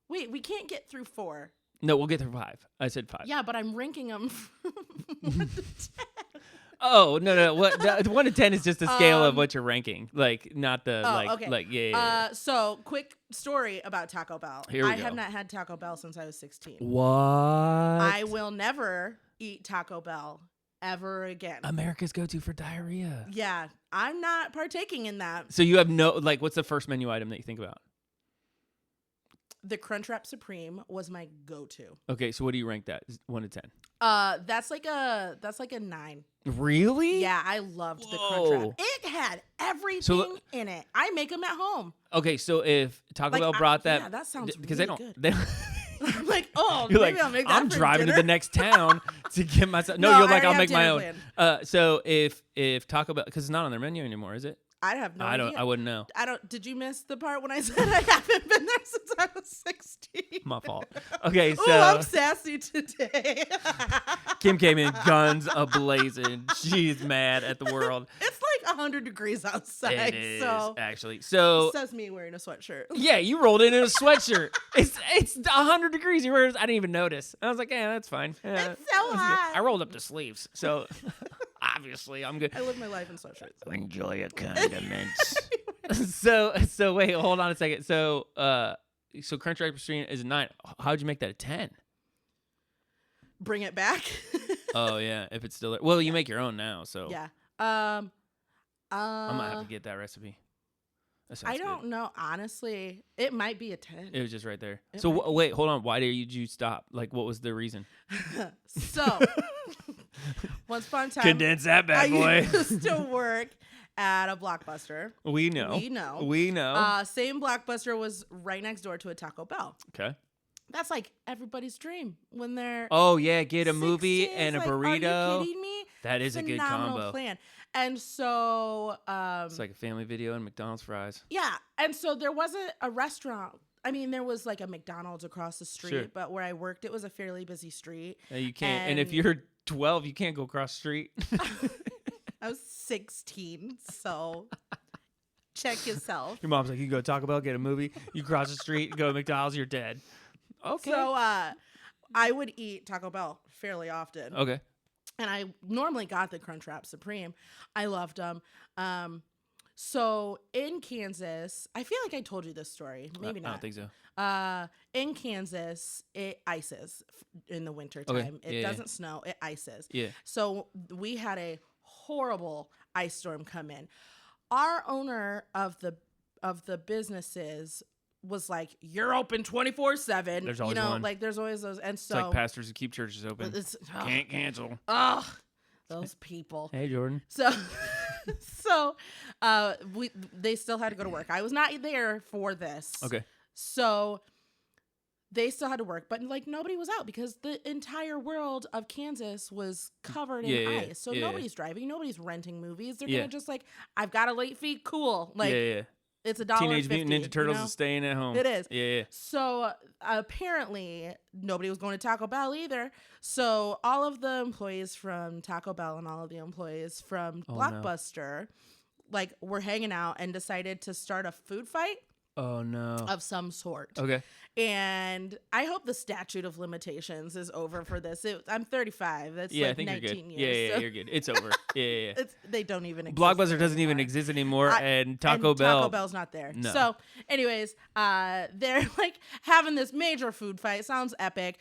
S3: Wait, we can't get through 4.
S2: No, we'll get through 5. I said 5.
S3: Yeah, but I'm ranking them 1 to 10.
S2: Oh, no. What 1 to 10 is just a scale of what you're ranking. Like, not the
S3: okay.
S2: like yeah.
S3: So quick story about Taco Bell.
S2: Here we
S3: I
S2: go.
S3: have not had Taco Bell since I was 16.
S2: What?
S3: I will never eat Taco Bell ever again.
S2: America's go-to for diarrhea.
S3: Yeah, I'm not partaking in that.
S2: So you have no, like, what's the first menu item that you think about?
S3: the Crunchwrap Supreme was my go-to.
S2: Okay, so what do you rank that? 1 to 10.
S3: That's like a 9.
S2: Really?
S3: Yeah, I loved the
S2: Whoa.
S3: Crunchwrap. It had everything in it. I make them at home.
S2: Okay, so if Taco Bell brought that,
S3: yeah, that sounds
S2: because
S3: really
S2: good.
S3: I'm like, oh,
S2: you're
S3: maybe
S2: like,
S3: I'll make that
S2: I'm
S3: for
S2: driving
S3: dinner.
S2: to the next town to get myself. No,
S3: No,
S2: you're like,
S3: I
S2: I'll
S3: already
S2: make
S3: have
S2: my
S3: dinner
S2: own. So if Taco Bell, because it's not on their menu anymore, is it?
S3: I have no idea.
S2: I wouldn't know.
S3: Did you miss the part when I said I haven't been there since I was 16?
S2: My fault. Okay, so
S3: I'm sassy today.
S2: Kim came in guns a-blazing. She's mad at the world.
S3: It's like 100 degrees outside.
S2: It is,
S3: so
S2: actually. So
S3: it says me wearing a sweatshirt.
S2: yeah, you rolled in a sweatshirt. it's 100 degrees. I didn't even notice. I was like, yeah, that's fine. Yeah,
S3: It's so hot.
S2: I rolled up the sleeves, so obviously I'm good.
S3: I live my life in sweatshirts.
S2: Enjoy your condiments. so wait, hold on a second. So Crunchwrap Supreme is a 9. How'd you make that a 10?
S3: Bring it back.
S2: Oh yeah, if it's still there. Well, you make your own now, so
S3: Yeah.
S2: I might have to get that recipe. That sounds
S3: I don't know. Honestly, it might be a 10.
S2: It was just right there.
S3: It
S2: So
S3: might
S2: wait, hold on. Why did you stop? Like, what was the reason?
S3: So, once upon a time,
S2: Condense that bad boy.
S3: I used to work at a Blockbuster.
S2: We know. We know.
S3: Same Blockbuster was right next door to a Taco Bell.
S2: Okay.
S3: That's like everybody's dream when they're
S2: Oh yeah, get a movie
S3: 60s,
S2: and a
S3: like,
S2: burrito.
S3: Are you kidding me?
S2: That is a good
S3: Phenomenal
S2: combo.
S3: plan. And so,
S2: It's like a family video and McDonald's fries.
S3: yeah. And so there wasn't a restaurant. I mean, there was like a McDonald's across the street,
S2: Sure.
S3: but where I worked, it was a fairly busy street.
S2: You can't. And if
S3: And-
S2: you're 12, you can't go across the street.
S3: I was 16, so check yourself.
S2: Your mom's like, you go to Taco Bell, get a movie. You cross the street, go to McDonald's, you're dead. Okay.
S3: So I would eat Taco Bell fairly often.
S2: Okay.
S3: And I normally got the Crunchwrap Supreme. I loved them. So in Kansas, I feel like I told you this story. Maybe not.
S2: I don't think so.
S3: In Kansas, it ices in the wintertime.
S2: Okay.
S3: It
S2: Yeah,
S3: doesn't snow, it ices.
S2: Yeah.
S3: So we had a horrible ice storm come in. Our owner of the businesses was like, "You're open 24/7."
S2: There's always one.
S3: like there's always those. And
S2: It's
S3: so
S2: like pastors who keep churches open. Can't cancel.
S3: those people.
S2: Hey, Jordan.
S3: So they still had to go to work. I was not there for this.
S2: Okay.
S3: So they still had to work, but like nobody was out because the entire world of Kansas was covered in ice. So nobody's driving, nobody's renting movies. They're gonna just like, I've got a late fee, cool. Like it's $1.50.
S2: Teenage Mutant Ninja Turtles is staying at home.
S3: It is.
S2: Yeah.
S3: So apparently nobody was going to Taco Bell either. So all of the employees from Taco Bell and all of the employees from Blockbuster like were hanging out and decided to start a food fight.
S2: Oh no.
S3: Of some sort.
S2: Okay.
S3: And I hope the statute of limitations is over for this. I'm 35. That's
S2: I
S3: like
S2: think
S3: 19
S2: you're good.
S3: years.
S2: Yeah,
S3: so
S2: you're good. It's over. Yeah.
S3: they don't even exist.
S2: Blockbuster doesn't even
S3: anymore.
S2: exist anymore, and Taco Bell.
S3: Taco Bell's not there.
S2: No.
S3: So, anyways, they're like having this major food fight. Sounds epic.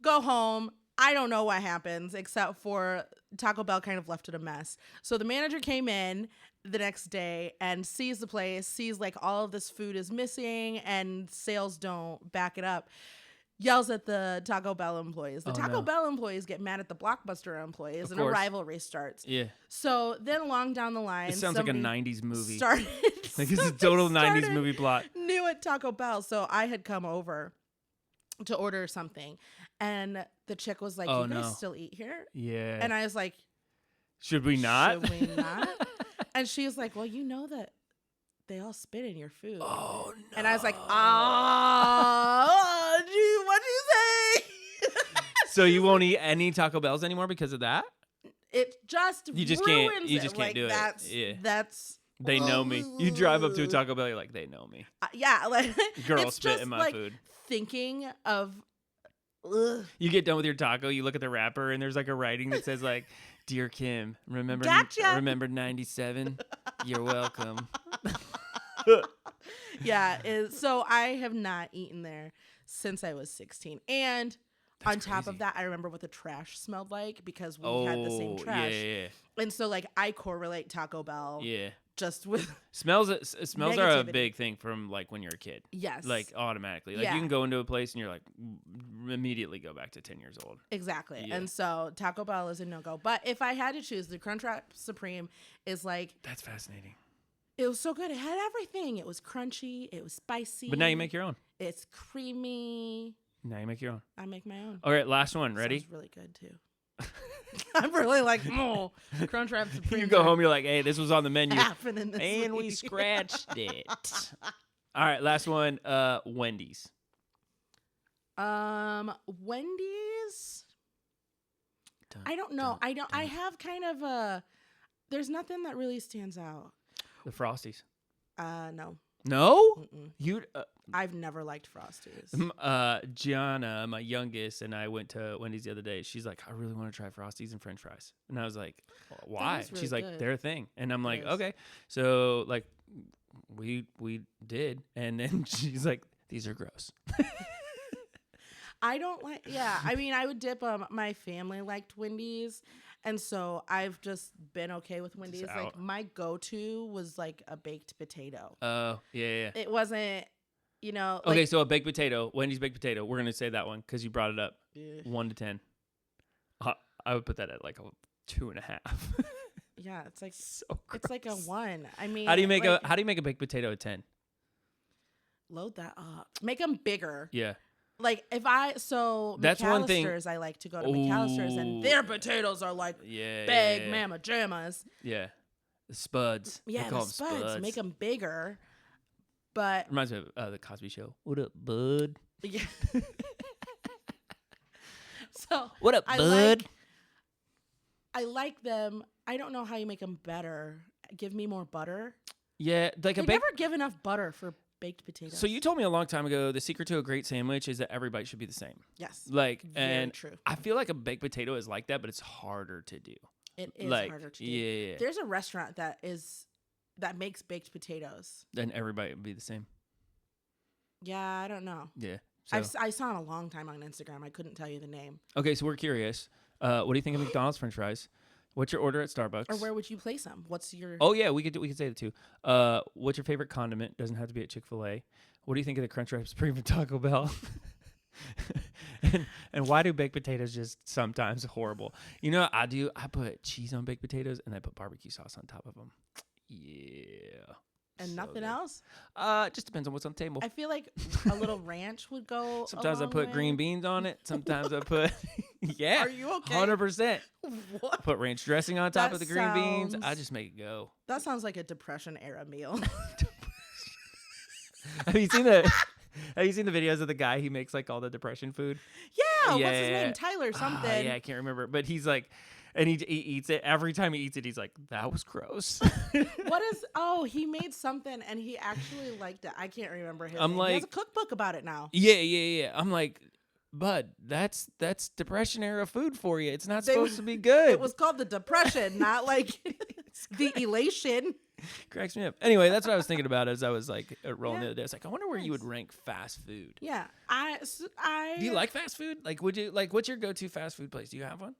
S3: Go home. I don't know what happens except for Taco Bell kind of left it a mess. So the manager came in the next day and sees the place, sees like all of this food is missing and sales don't back it up. Yells at the Taco Bell employees. The Taco Bell employees get mad at the Blockbuster employees, and a rivalry starts.
S2: Yeah.
S3: So then along down the line,
S2: It sounds like a 90s movie.
S3: Started,
S2: Like it's a total 90s movie plot.
S3: New at Taco Bell. So I had come over to order something, and the chick was like, "You guys still eat here?"
S2: Yeah.
S3: And I was like,
S2: Should we not?
S3: Should we not? And she was like, "Well, you know that they all spit in your food."
S2: Oh no.
S3: And I was like, gee, what'd you say?
S2: So you won't eat any Taco Bells anymore because of that?
S3: It just
S2: You just
S3: ruins
S2: can't. You just can't do it.
S3: That's
S2: They know me. You drive up to a Taco Bell, you're like, they know me.
S3: yeah, like
S2: Girl
S3: it's
S2: spit
S3: just
S2: in my
S3: like
S2: food.
S3: Thinking of. Ugh.
S2: You get done with your taco, you look at the wrapper, and there's like a writing that says like, "Dear Kim, remember
S3: Gotcha.
S2: remember 97? You're welcome."
S3: Yeah, so I have not eaten there since I was 16. And
S2: That's
S3: on top
S2: crazy.
S3: of that, I remember what the trash smelled like because we had the same
S2: Oh,
S3: trash.
S2: yeah.
S3: And so like I correlate Taco Bell
S2: Yeah.
S3: just with
S2: Smells are a
S3: negativity.
S2: big thing from like when you're a kid.
S3: Yes.
S2: Like automatically. Like
S3: Yeah.
S2: you can go into a place and you're like immediately go back to 10 years old.
S3: Exactly.
S2: Yeah.
S3: And so Taco Bell is a no-go. But if I had to choose, the Crunchwrap Supreme is like,
S2: That's fascinating.
S3: it was so good. It had everything. It was crunchy. It was spicy.
S2: But now you make your own.
S3: It's creamy.
S2: Now you make your own.
S3: I make my own.
S2: All right, last one. Ready?
S3: Sounds really good too. I'm really like, Crunchwrap Supreme.
S2: You go home, you're like, hey, this was on the menu.
S3: Happening this
S2: And we
S3: week.
S2: scratched it. All right, last one. Wendy's.
S3: Wendy's. I don't know. I have kind of a. There's nothing that really stands out.
S2: The Frosties.
S3: No.
S2: No?
S3: Mm-mm.
S2: You.
S3: I've never liked Frosties.
S2: Gianna, my youngest, and I went to Wendy's the other day. She's like, I really want to try Frosties and French fries. And I was like, why?
S3: is really
S2: She's like,
S3: good.
S2: they're a thing. And I'm like,
S3: is.
S2: okay. So like, we did, and then she's like, these are gross.
S3: I don't like. Yeah, I mean, I would dip. My family liked Wendy's, and so I've just been okay with Wendy's.
S2: Just
S3: Like
S2: out.
S3: my go-to was like a baked potato.
S2: Oh yeah.
S3: It wasn't, like,
S2: Okay, so a baked potato, Wendy's baked potato. We're gonna say that one because you brought it up.
S3: eh,
S2: 1 to 10. I would put that at like a 2.5.
S3: yeah, it's like
S2: So
S3: it's like a
S2: gross.
S3: 1. I mean,
S2: How do you make
S3: like,
S2: a baked potato a 10?
S3: load that up? Make them bigger.
S2: Yeah.
S3: Like if
S2: That's one thing-
S3: McAllister's, I like to go to McAllister's, and
S2: Ooh.
S3: their potatoes are like
S2: Yeah.
S3: big
S2: yeah.
S3: mamma jammas.
S2: Yeah. The spuds. They
S3: Yeah,
S2: call
S3: the
S2: them
S3: spuds make them bigger. But
S2: Reminds me of the Cosby Show. What up, bud?
S3: yeah. So
S2: What up,
S3: I
S2: bud?
S3: like them. I don't know how you make them better. Give me more butter.
S2: Yeah, like
S3: They
S2: a baked.
S3: never give enough butter for baked potatoes.
S2: So you told me a long time ago the secret to a great sandwich is that every bite should be the same.
S3: yes,
S2: Like,
S3: very
S2: and
S3: true.
S2: I feel like a baked potato is like that, but it's harder to do.
S3: It is
S2: like,
S3: harder to do.
S2: yeah.
S3: There's a restaurant that makes baked potatoes.
S2: Then every bite would be the same.
S3: Yeah, I don't know.
S2: Yeah. So.
S3: I saw it a long time on Instagram. I couldn't tell you the name.
S2: Okay, so we're curious. What do you think of McDonald's French fries? What's your order at Starbucks?
S3: Or where would you place them? What's your?
S2: Oh yeah, we could say that too. What's your favorite condiment? Doesn't have to be at Chick-fil-A. What do you think of the Crunchwrap Supreme from Taco Bell? and why do baked potatoes just sometimes horrible? You know what I do? I put cheese on baked potatoes and I put barbecue sauce on top of them. Yeah.
S3: And
S2: So
S3: nothing
S2: good.
S3: else?
S2: It just depends on what's on the table.
S3: I feel like a little ranch would go.
S2: Sometimes
S3: a
S2: I
S3: long
S2: put
S3: way.
S2: green beans on it. Sometimes I put yeah.
S3: Are you okay?
S2: 100%.
S3: What?
S2: Put ranch dressing on top
S3: That
S2: of the green beans. I
S3: sounds-
S2: just make it go.
S3: That sounds like a Depression era meal.
S2: Have you seen the videos of the guy who makes like all the depression food?
S3: Yeah, what's his
S2: Yeah.
S3: name? Tyler something.
S2: Yeah, I can't remember. But he's like, and he eats it. Every time he eats it, he's like, that was gross.
S3: What is? Oh, he made something and he actually liked it. I can't remember his
S2: I'm
S3: name. He has a
S2: like-
S3: cookbook about it now.
S2: yeah. I'm like, bud, that's depression era food for you. It's not
S3: They-
S2: supposed to be good.
S3: It was called the Depression, not like the elation.
S2: Cracks me up. Anyway, that's what I was thinking about as I was like rolling
S3: Yeah.
S2: the other day. It's like, I wonder where you would
S3: Nice.
S2: rank fast food.
S3: Yeah, I.
S2: Do you like fast food? Like, would you like? What's your go-to fast food place? Do you have one?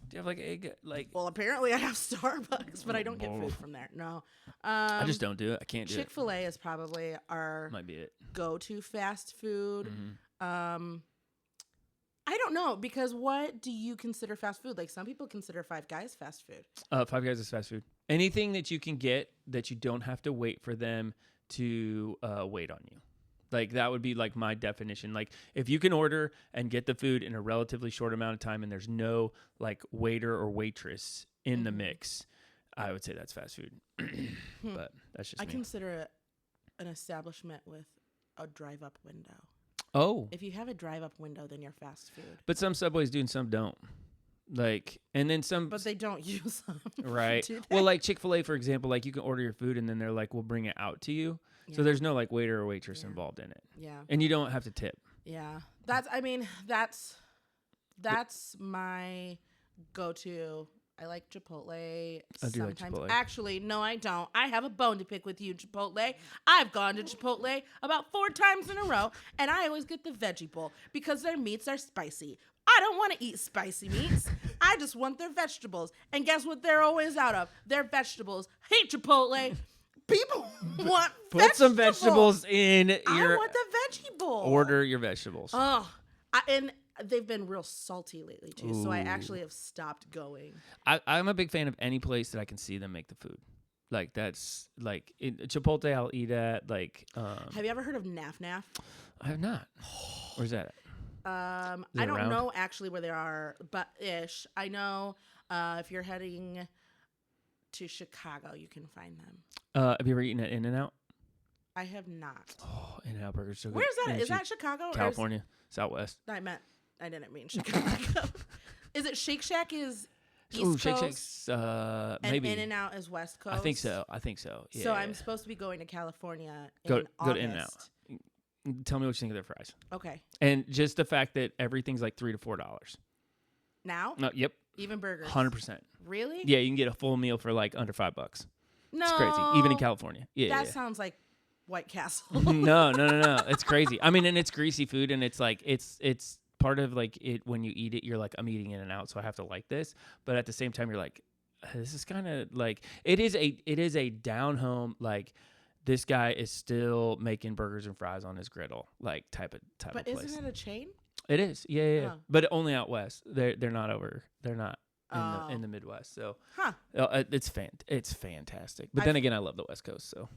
S2: Do you have like a like?
S3: Well, apparently I have Starbucks, but I don't get food from there. No.
S2: I just don't do it. I can't do
S3: Chick-fil-A is probably our
S2: it. Might be it.
S3: go-to fast food.
S2: Mhm.
S3: I don't know, because what do you consider fast food? Like some people consider Five Guys fast food.
S2: Five Guys is fast food. Anything that you can get that you don't have to wait for them to wait on you. Like that would be like my definition. Like if you can order and get the food in a relatively short amount of time and there's no like waiter or waitress in the mix, I would say that's fast food. But that's just
S3: I
S2: me.
S3: consider it an establishment with a drive-up window.
S2: Oh,
S3: If you have a drive-up window, then you're fast food.
S2: but some Subways do and some don't. Like, and then some,
S3: But they don't use them.
S2: right?
S3: do
S2: Well,
S3: they?
S2: like Chick-fil-A, for example, like you can order your food and then they're like, we'll bring it out to you. So
S3: Yeah.
S2: there's no like waiter or waitress
S3: Yeah.
S2: involved in it.
S3: Yeah.
S2: And you don't have to tip.
S3: Yeah. That's my go-to. I like Chipotle.
S2: I do like
S3: Sometimes.
S2: Chipotle.
S3: Actually, no, I don't. I have a bone to pick with you, Chipotle. I've gone to Chipotle about 4 times in a row, and I always get the veggie bowl because their meats are spicy. I don't want to eat spicy meats. I just want their vegetables. And guess what they're always out of? Their vegetables. Hey, Chipotle. People want
S2: Put some vegetables in your.
S3: I want the veggie bowl.
S2: Order your vegetables.
S3: Oh, and they've been real salty lately too, so I actually have stopped going.
S2: I'm a big fan of any place that I can see them make the food. Like that's like Chipotle, I'll eat at. Like,
S3: have you ever heard of Naf Naf?
S2: I have not. Where's that at?
S3: I don't know actually where they are, but ish. I know if you're heading to Chicago, you can find them.
S2: Have you ever eaten at In-N-Out?
S3: I have not.
S2: Oh, In-N-Out burgers. So
S3: Where's
S2: good.
S3: that? Is that Chicago?
S2: California, Southwest.
S3: I didn't mean Chicago. Is it Shake Shack is East Coast?
S2: Shake Shack's maybe.
S3: And In-N-Out is West Coast?
S2: I think so. Yeah.
S3: So I'm supposed to be going to California in
S2: Go
S3: August.
S2: to In-N-Out. Tell me what you think of their fries.
S3: Okay.
S2: And just the fact that everything's like $3 to $4.
S3: Now?
S2: No, yep.
S3: Even burgers.
S2: 100%.
S3: Really?
S2: Yeah, you can get a full meal for like under $5.
S3: No.
S2: It's crazy. Even in California. Yeah.
S3: That sounds like White Castle.
S2: No. It's crazy. I mean, and it's greasy food, and it's like it's part of like it when you eat it, you're like, I'm eating In-N-Out, so I have to like this. But at the same time, you're like, this is kind of like it is a down home like. This guy is still making burgers and fries on his griddle, like type of place.
S3: But isn't it a chain?
S2: It is, yeah.
S3: Huh.
S2: But only out west. They're not over. They're not in the Midwest. So, it's fantastic. But then again, I love the West Coast. So,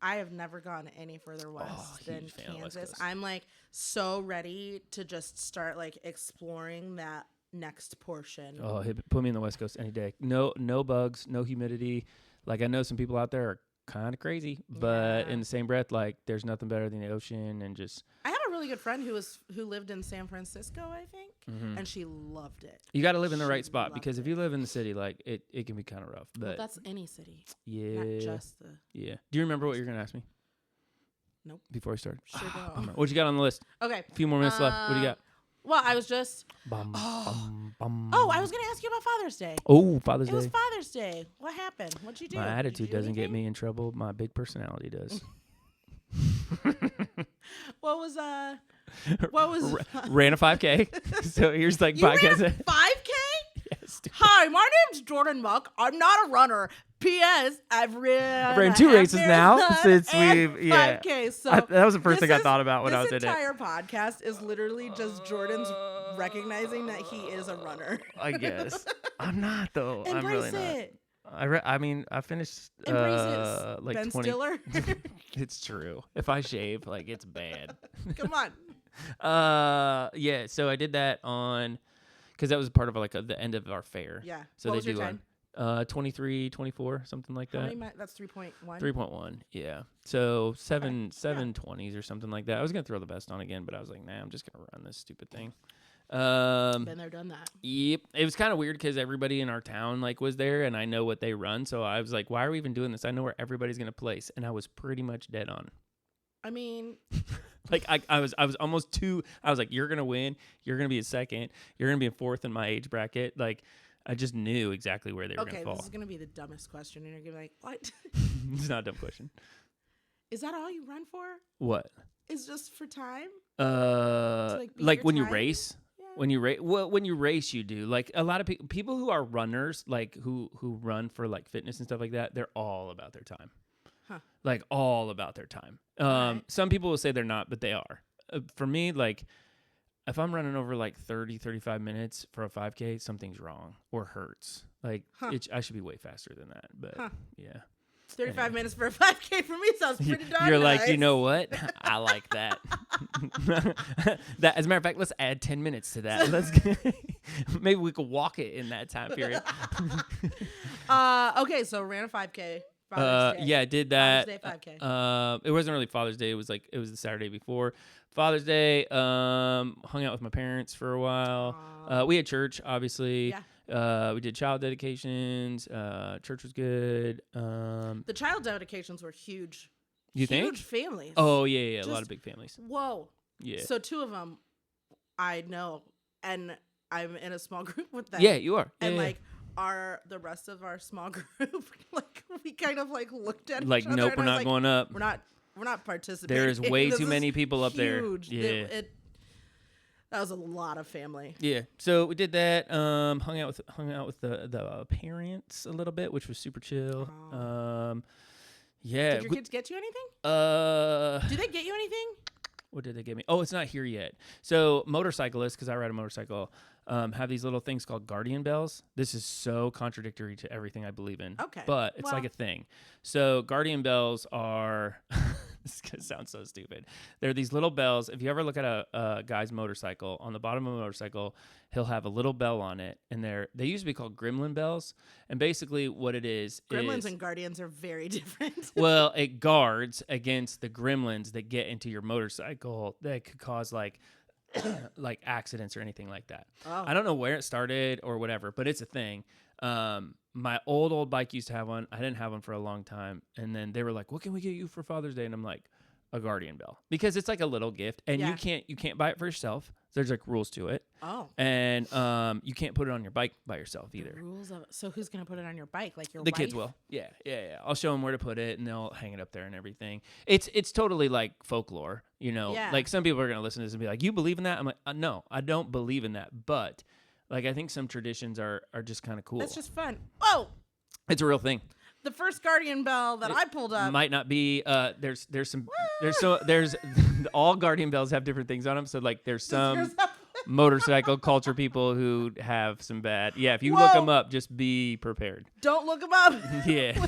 S3: I have never gone any further west than Kansas. I'm like so ready to just start like exploring that next portion.
S2: Oh, put me in the West Coast any day. No bugs, no humidity. Like I know some people out there are kind of crazy, but in the same breath, like there's nothing better than the ocean and just.
S3: I have a really good friend who lived in San Francisco, I think, and she loved it.
S2: You got to live in the right spot because if you live in the city, like it can be kind of rough. But
S3: well, that's any city.
S2: Yeah.
S3: Not just the.
S2: Yeah. Do you remember what you're gonna ask me?
S3: Nope.
S2: Before we start.
S3: Sure don't.
S2: What you got on the list?
S3: Okay.
S2: A few more minutes left. What do you got?
S3: Well, I was just. I was going to ask you about Father's Day.
S2: Oh, Father's Day.
S3: It was Father's Day. What happened? What'd you do?
S2: My attitude doesn't get me in trouble. My big personality does.
S3: What was
S2: ran a 5K. So here's like
S3: you
S2: podcast.
S3: ran a 5K?
S2: Yes, dude.
S3: Hi, my name's Jordan Muck. I'm not a runner. P.S. I've ran
S2: 2 races now since we've
S3: 5K. So
S2: that was the first thing I thought about when I was in it.
S3: This entire podcast is literally just Jordan's recognizing that he is a runner.
S2: I guess I'm not though.
S3: Embrace
S2: I'm really
S3: it.
S2: not. I mean, I finished like
S3: Ben
S2: 20.
S3: Stiller.
S2: It's true. If I shave, like it's bad.
S3: Come on.
S2: Yeah. So I did that on because that was part of like the end of our fair.
S3: Yeah.
S2: So
S3: what
S2: they
S3: was your
S2: do
S3: time?
S2: 23, 24, something like that.
S3: That's 3.1.
S2: 3.1. Yeah. So 7:20s or something like that. I was gonna throw the best on again, but I was like, nah, I'm just gonna run this stupid thing.
S3: Been there, done that.
S2: Yep. It was kind of weird because everybody in our town like was there, and I know what they run. So I was like, why are we even doing this? I know where everybody's gonna place, and I was pretty much dead on.
S3: I mean,
S2: like I was almost too. I was like, you're gonna win. You're gonna be in second. You're gonna be in fourth in my age bracket. Like I just knew exactly where they were gonna fall.
S3: Okay, this is gonna be the dumbest question, and you're gonna be like, what?
S2: It's not a dumb question.
S3: Is that all you run for?
S2: What?
S3: Is just for time?
S2: Like when you
S3: time?
S2: race.
S3: Yeah.
S2: When you race, well, when you race, you do. Like a lot of people who are runners, like who run for like fitness and stuff like that, they're all about their time.
S3: Huh.
S2: Like all about their time.
S3: Right.
S2: Some people will say they're not, but they are. For me, like if I'm running over like 30, 35 minutes for a 5K, something's wrong or hurts. Like I should be way faster than that. But yeah.
S3: 35 minutes for a 5K for me sounds pretty darn
S2: You're
S3: nice.
S2: like, you know what? I like that. That. As a matter of fact, let's add 10 minutes to that. Maybe we could walk it in that time period.
S3: Okay, so ran a 5K. Father's Day.
S2: Yeah, I did that.
S3: Father's Day 5K.
S2: It wasn't really Father's Day. It was the Saturday before Father's Day. Hung out with my parents for a while. We had church, obviously.
S3: Yeah.
S2: We did child dedications. Church was good.
S3: The child dedications were huge.
S2: You think?
S3: Huge families.
S2: Oh yeah. A lot of big families.
S3: Whoa.
S2: Yeah.
S3: So 2 of them, I know, and I'm in a small group with them.
S2: Yeah, you are.
S3: And
S2: yeah.
S3: like, the rest of our small group, like we kind of like looked at
S2: like,
S3: each other.
S2: nope, we're not
S3: like,
S2: going up.
S3: We're not participating.
S2: There's way
S3: This
S2: too
S3: is
S2: many people up
S3: huge.
S2: there. Yeah.
S3: That was a lot of family.
S2: Yeah, so we did that. Hung out with the parents a little bit, which was super chill. Yeah.
S3: Did your kids get you anything? Do they get you anything?
S2: What did they give me? Oh, it's not here yet. So motorcyclists, because I ride a motorcycle, have these little things called guardian bells. This is so contradictory to everything I believe in.
S3: Okay.
S2: But it's like a thing. So guardian bells are, this is going to sound so stupid. They're these little bells. If you ever look at a guy's motorcycle, on the bottom of a motorcycle, he'll have a little bell on it. And they used to be called gremlin bells. And basically what it is
S3: Gremlins and guardians are very different.
S2: well, it guards against the gremlins that get into your motorcycle that could cause like accidents or anything like that.
S3: Oh.
S2: I don't know where it started or whatever, but it's a thing. My old bike used to have one. I didn't have one for a long time. And then they were like, what can we get you for Father's Day? And I'm like, a guardian bell, because it's like a little gift, and you can't buy it for yourself. There's like rules to it.
S3: Oh.
S2: And you can't put it on your bike by yourself either.
S3: The rules of so who's gonna put it on your bike? Like your
S2: the
S3: wife?
S2: kids will. Yeah. I'll show them where to put it, and they'll hang it up there and everything. It's totally like folklore, you know.
S3: Yeah.
S2: Like some people are gonna listen to this and be like, "You believe in that?" I'm like, "No, I don't believe in that." But like, I think some traditions are just kind of cool.
S3: That's just fun. Oh,
S2: it's a real thing.
S3: the first guardian bell that I pulled up
S2: might not be. There's all guardian bells have different things on them. So like, there's some motorcycle culture people who have some bad. Yeah, if you look them up, just be prepared.
S3: Don't look them up.
S2: Yeah.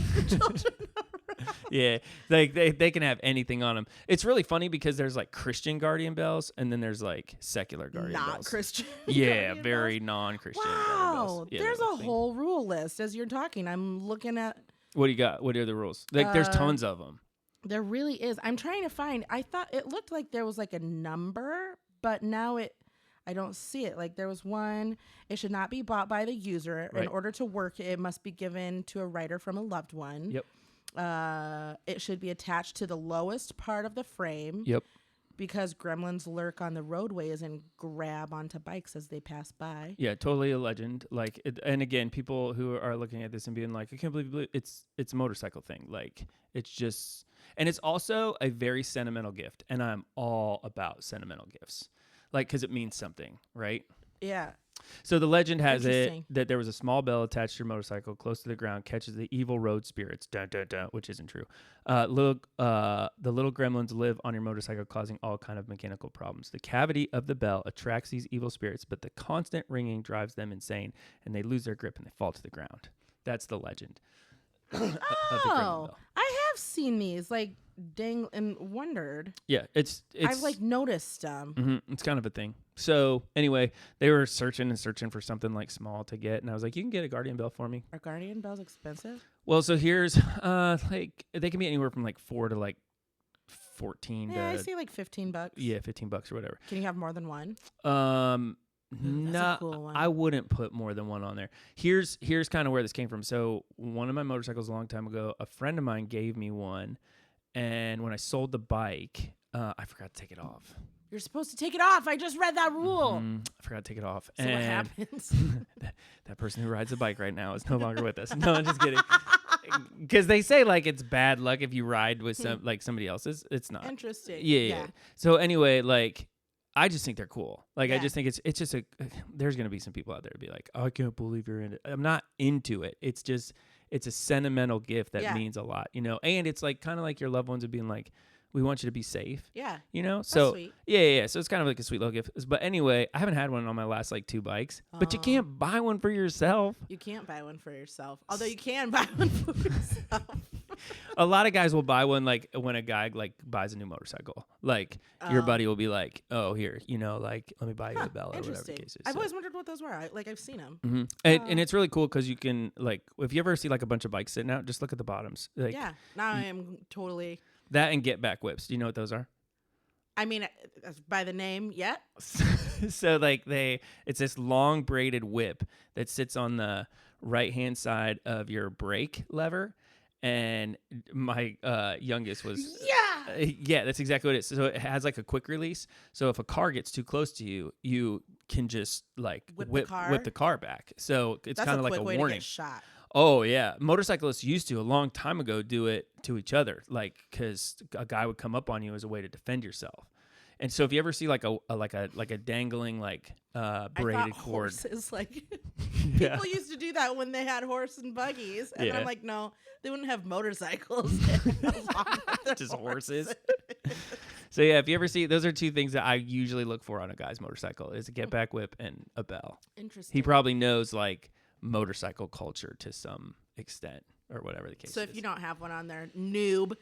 S2: Yeah, like they can have anything on them. It's really funny because there's like Christian guardian bells, and then there's like secular guardian bells.
S3: Not Christian.
S2: Yeah, very non-Christian.
S3: Wow,
S2: bells. Yeah,
S3: there's a whole rule list as you're talking. I'm looking at.
S2: What do you got? What are the rules? Like, there's tons of them.
S3: There really is. I'm trying to find. I thought it looked like there was like a number, but now I don't see it. Like there was one. It should not be bought by the user.
S2: Right.
S3: In order to work, it must be given to a writer from a loved one.
S2: Yep.
S3: It should be attached to the lowest part of the frame.
S2: Yep.
S3: Because gremlins lurk on the roadways and grab onto bikes as they pass by.
S2: Yeah, totally a legend. Like, and again, people who are looking at this and being like, I can't believe it's a motorcycle thing. Like, it's just, and it's also a very sentimental gift. And I'm all about sentimental gifts, like, because it means something, right?
S3: Yeah.
S2: So the legend has it that there was a small bell attached to your motorcycle close to the ground, catches the evil road spirits, dun, dun, dun, which isn't true. The little gremlins live on your motorcycle, causing all kind of mechanical problems. The cavity of the bell attracts these evil spirits, but the constant ringing drives them insane, and they lose their grip and they fall to the ground. That's the legend. Of the gremlin bell.
S3: I have seen these, like, dang, and wondered.
S2: Yeah, it's
S3: I've like noticed them.
S2: Mm-hmm, it's kind of a thing. So anyway, they were searching for something like small to get, and I was like, "You can get a guardian bell for me."
S3: Are guardian bells expensive?
S2: Well, so here's like they can be anywhere from like $4 to like 14.
S3: Yeah, I see like $15.
S2: Yeah, $15 or whatever.
S3: Can you have more than one?
S2: No,
S3: cool one.
S2: I wouldn't put more than one on there. Here's kind of where this came from. So one of my motorcycles a long time ago, a friend of mine gave me one, and when I sold the bike, I forgot to take it off.
S3: You're supposed to take it off. I just read that rule.
S2: I forgot to take it off.
S3: So what happens?
S2: that person who rides the bike right now is no longer with us. No, I'm just kidding. Because they say like it's bad luck if you ride with somebody else's. It's not.
S3: Interesting.
S2: Yeah. So anyway, like, I just think they're cool. Like,
S3: Yeah.
S2: I just think it's just there's going to be some people out there to be like, oh, I can't believe you're into it. I'm not into it. It's just, it's a sentimental gift that means a lot, you know? And it's like, kind of like your loved ones are being like, we want you to be safe.
S3: Yeah.
S2: You know?
S3: That's
S2: So,
S3: sweet.
S2: yeah. So it's kind of like a sweet little gift. But anyway, I haven't had one on my last like 2 bikes, but you can't buy one for yourself.
S3: You can't buy one for yourself. Although you can buy one for yourself.
S2: A lot of guys will buy one like when a guy like buys a new motorcycle. Like your buddy will be like, "Oh, here, you know, like let me buy you the bell or whatever the case is."
S3: I've always wondered what those were. I've seen them.
S2: Mm-hmm. And it's really cool because you can like if you ever see like a bunch of bikes sitting out, just look at the bottoms. Like,
S3: Yeah. Now I am totally.
S2: that and get back whips. Do you know what those are?
S3: I mean, by the name, yeah.
S2: So like it's this long braided whip that sits on the right hand side of your brake lever. And my youngest was yeah, that's exactly what it is. So it has like a quick release. So if a car gets too close to you, you can just like whip the car back. So it's kind of like a
S3: way
S2: warning.
S3: To get shot.
S2: Oh yeah, motorcyclists used to a long time ago do it to each other, like because a guy would come up on you as a way to defend yourself. And so if you ever see like a dangling like braided cord,
S3: horses, like
S2: yeah.
S3: people used to do that when they had horse and buggies, and
S2: Yeah.
S3: I'm like, no, they wouldn't have motorcycles.
S2: Just horses. So yeah, if you ever see, those are two things that I usually look for on a guy's motorcycle: is a get back whip and a bell.
S3: Interesting.
S2: He probably knows like motorcycle culture to some extent, or whatever the case.
S3: So
S2: is.
S3: if you don't have one on there, noob.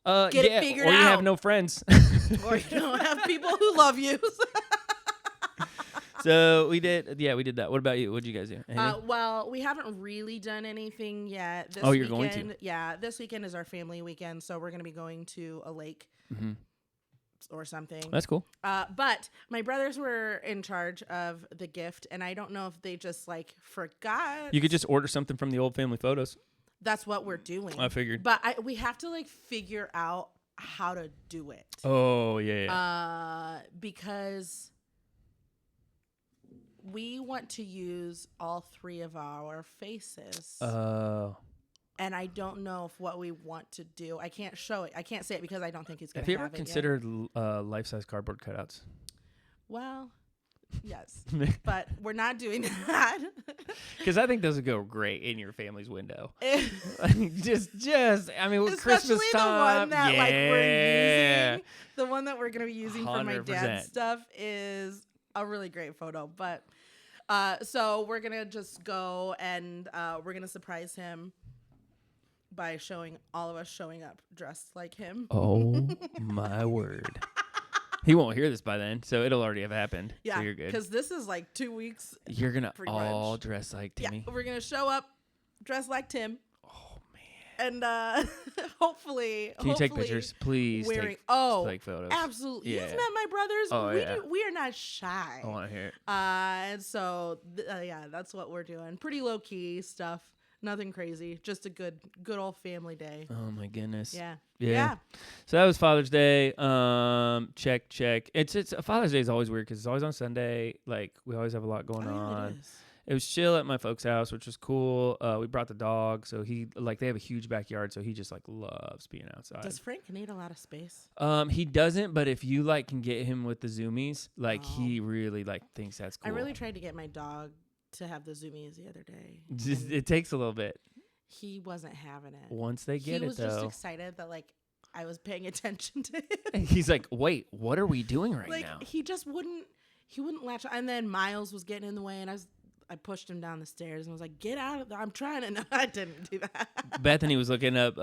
S3: Get
S2: yeah,
S3: it figured
S2: or
S3: out.
S2: you have no friends.
S3: Or you don't have people who love you.
S2: So we did that. What about you? What did you guys do?
S3: Well, we haven't really done anything yet. This
S2: you're
S3: weekend,
S2: going to?
S3: Yeah, this weekend is our family weekend, so we're going to be going to a lake or something.
S2: That's cool.
S3: But my brothers were in charge of the gift, and I don't know if they just like forgot.
S2: You could just order something from the old family photos.
S3: That's what we're doing.
S2: I figured.
S3: But we have to like figure out how to do it.
S2: Oh, yeah.
S3: Because we want to use all three of our faces.
S2: Oh.
S3: And I don't know if what we want to do. I can't show it. I can't say it because I don't think he's going
S2: Have
S3: to
S2: you
S3: have
S2: ever
S3: it yet.
S2: considered life-size cardboard cutouts?
S3: Well, yes. But we're not doing that.
S2: Because I think those would go great in your family's window. just, I mean, with
S3: Especially
S2: Christmas time.
S3: the one that
S2: yeah.
S3: like we're using. The one that we're going to be using for my
S2: 100%.
S3: dad's stuff is a really great photo. But so we're going to just go and we're going to surprise him by all of us showing up dressed like him.
S2: Oh, my word. He won't hear this by then, so it'll already have happened.
S3: Yeah,
S2: so you're good.
S3: because this is like 2 weeks.
S2: You're going to all
S3: much.
S2: dress like Timmy.
S3: Yeah, we're going to show up dressed like Tim.
S2: Oh, man.
S3: And hopefully...
S2: Can you take pictures? Please take photos.
S3: Absolutely.
S2: Yeah.
S3: You've met my brothers.
S2: Oh,
S3: we are not shy.
S2: I want to hear it.
S3: And so, yeah, that's what we're doing. Pretty low-key stuff. Nothing crazy. Just a good old family day.
S2: Oh, my goodness.
S3: Yeah.
S2: So that was Father's Day. Check. It's Father's Day is always weird because it's always on Sunday. Like we always have a lot going on.
S3: It is.
S2: It was chill at my folks' house, which was cool. We brought the dog, so he they have a huge backyard, so he just like loves being outside.
S3: Does Frank need a lot of space?
S2: He doesn't, but if you like can get him with the zoomies, he really thinks that's cool.
S3: I really tried to get my dog to have the zoomies the other day.
S2: It takes a little bit.
S3: He wasn't having it.
S2: Once they get
S3: he was
S2: it, though.
S3: just excited that I was paying attention to him.
S2: He's like, wait, what are we doing right now?
S3: He just wouldn't latch on. And then Miles was getting in the way, and I pushed him down the stairs and was like, get out of there. I'm trying to. No, I didn't do that.
S2: Bethany was looking up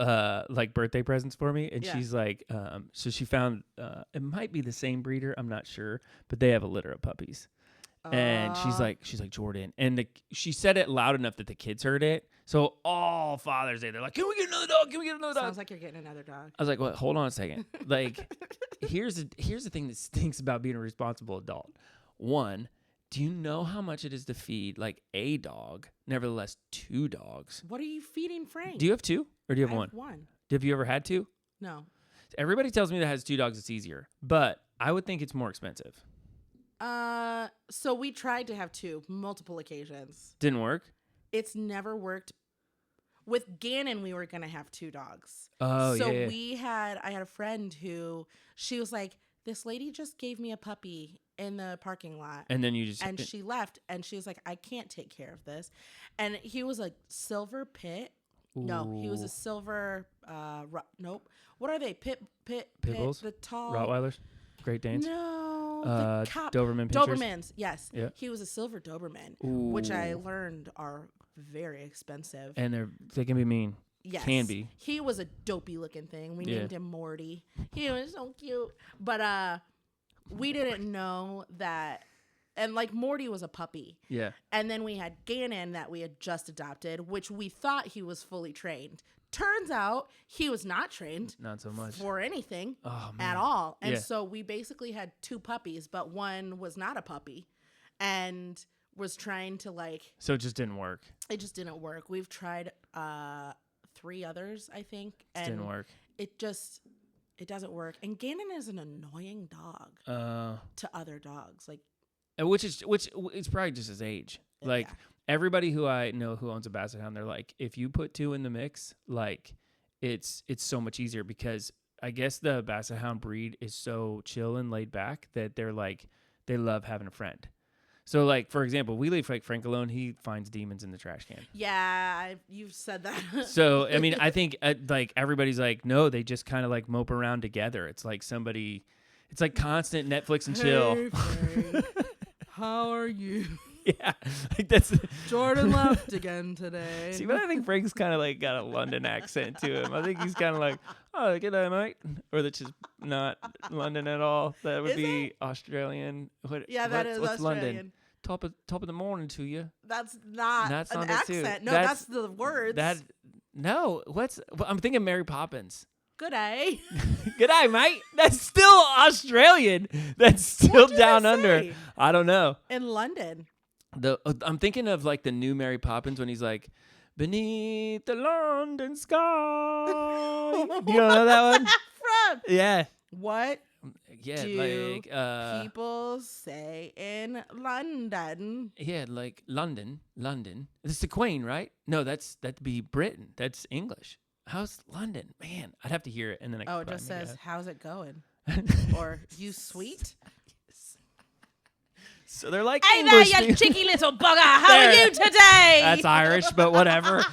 S2: birthday presents for me, and
S3: Yeah.
S2: she's like, so she found it might be the same breeder, I'm not sure, but they have a litter of puppies. And she's like Jordan, and she said it loud enough that the kids heard it. So all Father's Day, they're like, "Can we get another dog? Can we get another dog?"
S3: Sounds like you're getting another dog.
S2: I was like, "Well, hold on a second. Here's the thing that stinks about being a responsible adult. One, do you know how much it is to feed a dog? Nevertheless, 2 dogs.
S3: What are you feeding Frank?
S2: Do you have 2 or do you have
S3: I
S2: 1?
S3: have 1.
S2: Have you ever had 2?
S3: No.
S2: Everybody tells me that has 2 dogs, it's easier, but I would think it's more expensive.
S3: So we tried to have 2 multiple occasions.
S2: Didn't work.
S3: It's never worked. With Gannon, we were gonna have 2 dogs.
S2: Oh,
S3: so
S2: yeah.
S3: I had a friend who she was like, this lady just gave me a puppy in the parking lot.
S2: And then you just
S3: and she left, and she was like, I can't take care of this. And he was a silver pit.
S2: Ooh.
S3: No, he was a silver. Nope. What are they? Pit
S2: bulls?
S3: The tall
S2: Rottweilers, Great Danes.
S3: No, the cop.
S2: Doberman Pinschers?
S3: Dobermans. Yes.
S2: Yeah.
S3: He was a silver Doberman,
S2: Ooh.
S3: which I learned are very expensive.
S2: And they can be mean.
S3: Yes.
S2: Can be.
S3: He was a dopey looking thing. We
S2: Yeah.
S3: named him Morty. He was so cute. But we didn't know that. And Morty was a puppy.
S2: Yeah.
S3: And then we had Gannon that we had just adopted, which we thought he was fully trained. Turns out he was not trained.
S2: Not so much.
S3: For anything
S2: Oh, man.
S3: at all. And
S2: Yeah.
S3: so we basically had 2 puppies, but one was not a puppy and was trying to
S2: So it just didn't work.
S3: it just didn't work. We've tried 3 others, I think.
S2: It
S3: And
S2: didn't work.
S3: it doesn't work. And Gannon is an annoying dog to other dogs.
S2: Which is probably just his age.
S3: Yeah.
S2: Everybody who I know who owns a basset hound, they're like, if you put 2 in the mix, it's so much easier because I guess the Basset Hound breed is so chill and laid back that they're like, they love having a friend. So, like, for example, we leave like Frank alone. He finds demons in the trash can.
S3: Yeah, you've said that.
S2: So, I mean, I think like everybody's like, no, they just kind of like mope around together. It's like it's like constant Netflix and chill.
S3: Hey, Frank, how are you?
S2: Yeah, like that's
S3: Jordan left again today.
S2: See, but I think Frank's kind of like got a London accent to him. I think he's kind of like, oh, good day, mate, or that's just not London at all. That would be Australian.
S3: That is
S2: what's
S3: Australian.
S2: London? Top of the morning to you.
S3: That's not an accent. No, that's the words.
S2: I'm thinking Mary Poppins.
S3: Good day.
S2: Good day, mate. That's still Australian. That's still down under. I don't know.
S3: In London.
S2: I'm thinking of like the new Mary Poppins when he's like, beneath the London sky. You don't know that one?
S3: From?
S2: Yeah.
S3: What?
S2: Yeah,
S3: do
S2: like
S3: people say in London?
S2: Yeah, like London. It's the Queen, right? No, that'd be Britain. That's English. How's London? Man, I'd have to hear it and then
S3: it just says, how's it going? Or you sweet?
S2: So they're like,
S3: hey
S2: English
S3: there, you cheeky little bugger. How are you today?
S2: That's Irish, but whatever.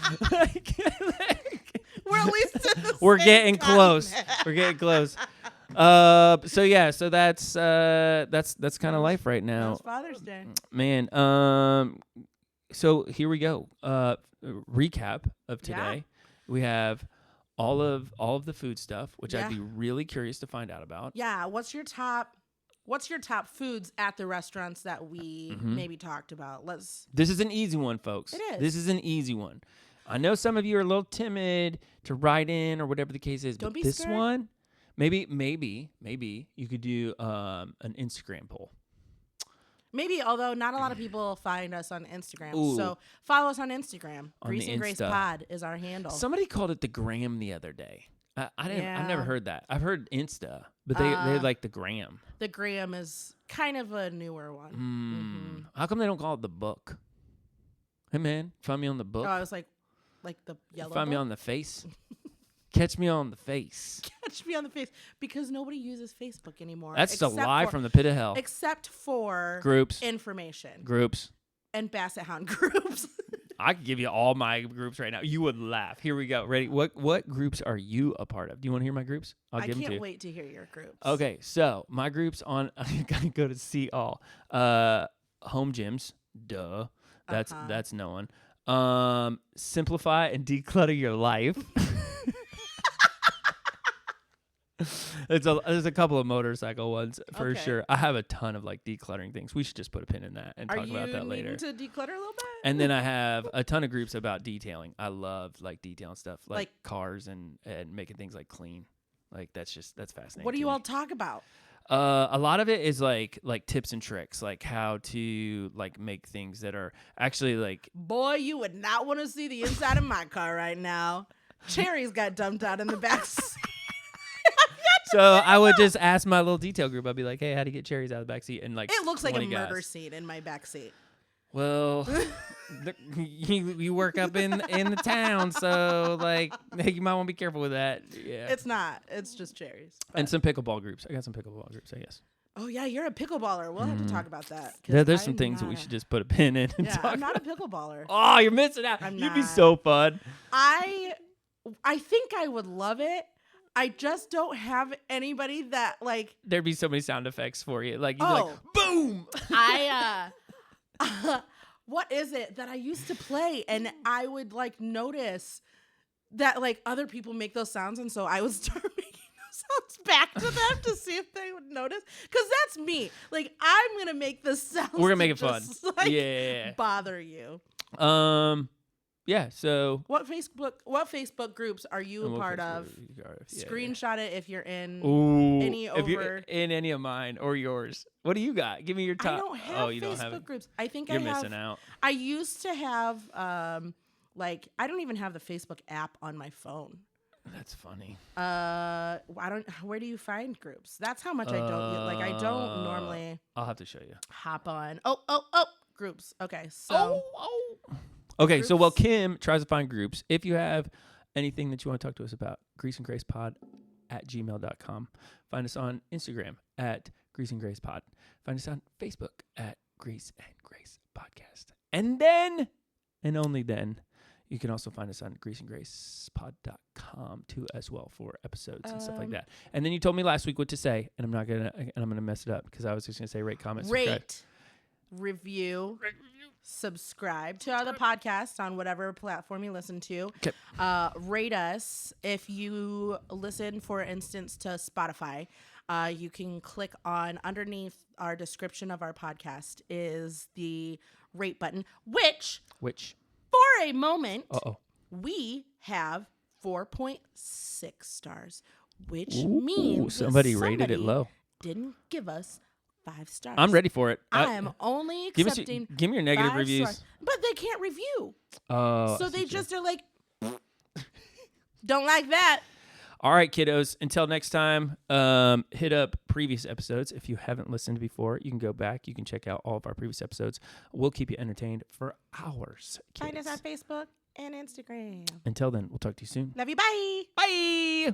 S3: We're at least
S2: We're getting close. We're getting close. So that's kind of life right now.
S3: It's Father's Day.
S2: Man, so here we go. Recap of today.
S3: Yeah.
S2: We have all of the food stuff, which I'd be really curious to find out about.
S3: Yeah, what's your top foods at the restaurants that we maybe talked about?
S2: This is an easy one, folks.
S3: It is.
S2: This is an easy one. I know some of you are a little timid to write in or whatever the case is.
S3: Don't be
S2: this
S3: scared.
S2: one, maybe you could do an Instagram poll.
S3: Maybe, although not a lot of people find us on Instagram.
S2: Ooh.
S3: So follow us on Instagram.
S2: On
S3: Grease
S2: the
S3: and Grace
S2: Insta.
S3: Pod is our handle.
S2: Somebody called it the gram the other day. I've never heard that. I've heard Insta, but they like the gram.
S3: The gram is kind of a newer one.
S2: How come they don't call it the book? Hey man, find me on the book.
S3: Oh, I was like the yellow
S2: Find me
S3: book?
S2: on the face. Catch me on the face.
S3: Catch me on the face, because nobody uses Facebook anymore.
S2: That's a lie from the pit of hell.
S3: Except for
S2: Groups.
S3: information.
S2: Groups.
S3: And Basset Hound groups.
S2: I could give you all my groups right now. You would laugh. Here we go. Ready? What groups are you a part of? Do you want to hear my groups? I'll give them to you.
S3: I can't wait to hear your groups.
S2: Okay, so my groups on I gotta go to see all. Home gyms, duh. That's no one. Simplify and declutter your life. There's a couple of motorcycle ones for sure. I have a ton of like decluttering things. We should just put a pin in that and talk about that later.
S3: Are you needing to declutter a little bit?
S2: And then I have a ton of groups about detailing. I love like detailing stuff, like cars and making things like clean. Like that's fascinating.
S3: What do you all talk about?
S2: A lot of it is like tips and tricks, like how to like make things that are actually like.
S3: Boy, you would not want to see the inside of my car right now. Cherries got dumped out in the back seat.
S2: So I would just ask my little detail group. I'd be like, "Hey, how do you get cherries out of the back seat?" And like,
S3: it looks like a
S2: 20
S3: murder
S2: guys.
S3: scene in my back seat.
S2: Well, you work up in the town, so like you might want to be careful with that. Yeah,
S3: it's not. It's just cherries. But.
S2: And some pickleball groups. I got some pickleball groups, I guess.
S3: Oh yeah, you're a pickleballer. We'll have to talk about that.
S2: There's some things that we should just put a pin in and talk
S3: I'm not
S2: about.
S3: a pickleballer.
S2: Oh, you're missing out. You'd be so fun.
S3: I think I would love it. I just don't have anybody that like.
S2: There'd be so many sound effects for you. Like you'd be like, boom.
S3: What is it that I used to play, and I would like notice that like other people make those sounds, and so I would start making those sounds back to them to see if they would notice. Because that's me. Like I'm gonna make the sounds.
S2: We're gonna make it fun.
S3: Like,
S2: yeah.
S3: Bother you.
S2: Yeah, so
S3: what Facebook groups are you a part of? Screenshot it if you're in any over.
S2: If you're in any of mine or yours. What do you got? Give me your top.
S3: I don't have
S2: you
S3: Facebook
S2: don't have it.
S3: groups. I think
S2: you're missing out.
S3: I used to have like I don't even have the Facebook app on my phone.
S2: That's funny.
S3: Where do you find groups? That's how much I don't like. I don't normally.
S2: I'll have to show you.
S3: Hop on. Oh, groups. Okay, so.
S2: Okay,
S3: groups?
S2: so while Kim tries to find groups, if you have anything that you want to talk to us about, Grease and Grace Pod greaseandgracepod@gmail.com. Find us on Instagram at Grease and Grace Pod. Find us on Facebook at Grease and Grace Podcast. And then, and only then, you can also find us on greaseandgracepod.com too as well for episodes and stuff like that. And then you told me last week what to say, and I'm gonna mess it up because I was just gonna say rate, comment, subscribe.
S3: Review, subscribe to the podcast on whatever platform you listen to.
S2: Okay.
S3: Rate us. If you listen, for instance, to Spotify, you can click on underneath our description of our podcast is the rate button, which for a moment, we have 4.6 stars, which means
S2: somebody rated it low.
S3: Didn't give us 5 stars.
S2: I'm ready for it.
S3: I am only accepting
S2: give me your negative
S3: 5
S2: reviews.
S3: stars. But they can't review.
S2: So
S3: they just are like, don't like that.
S2: All right, kiddos. Until next time, hit up previous episodes. If you haven't listened before, you can go back. You can check out all of our previous episodes. We'll keep you entertained for hours. Kids.
S3: Find us on Facebook and Instagram.
S2: Until then, we'll talk to you soon.
S3: Love you. Bye.
S2: Bye.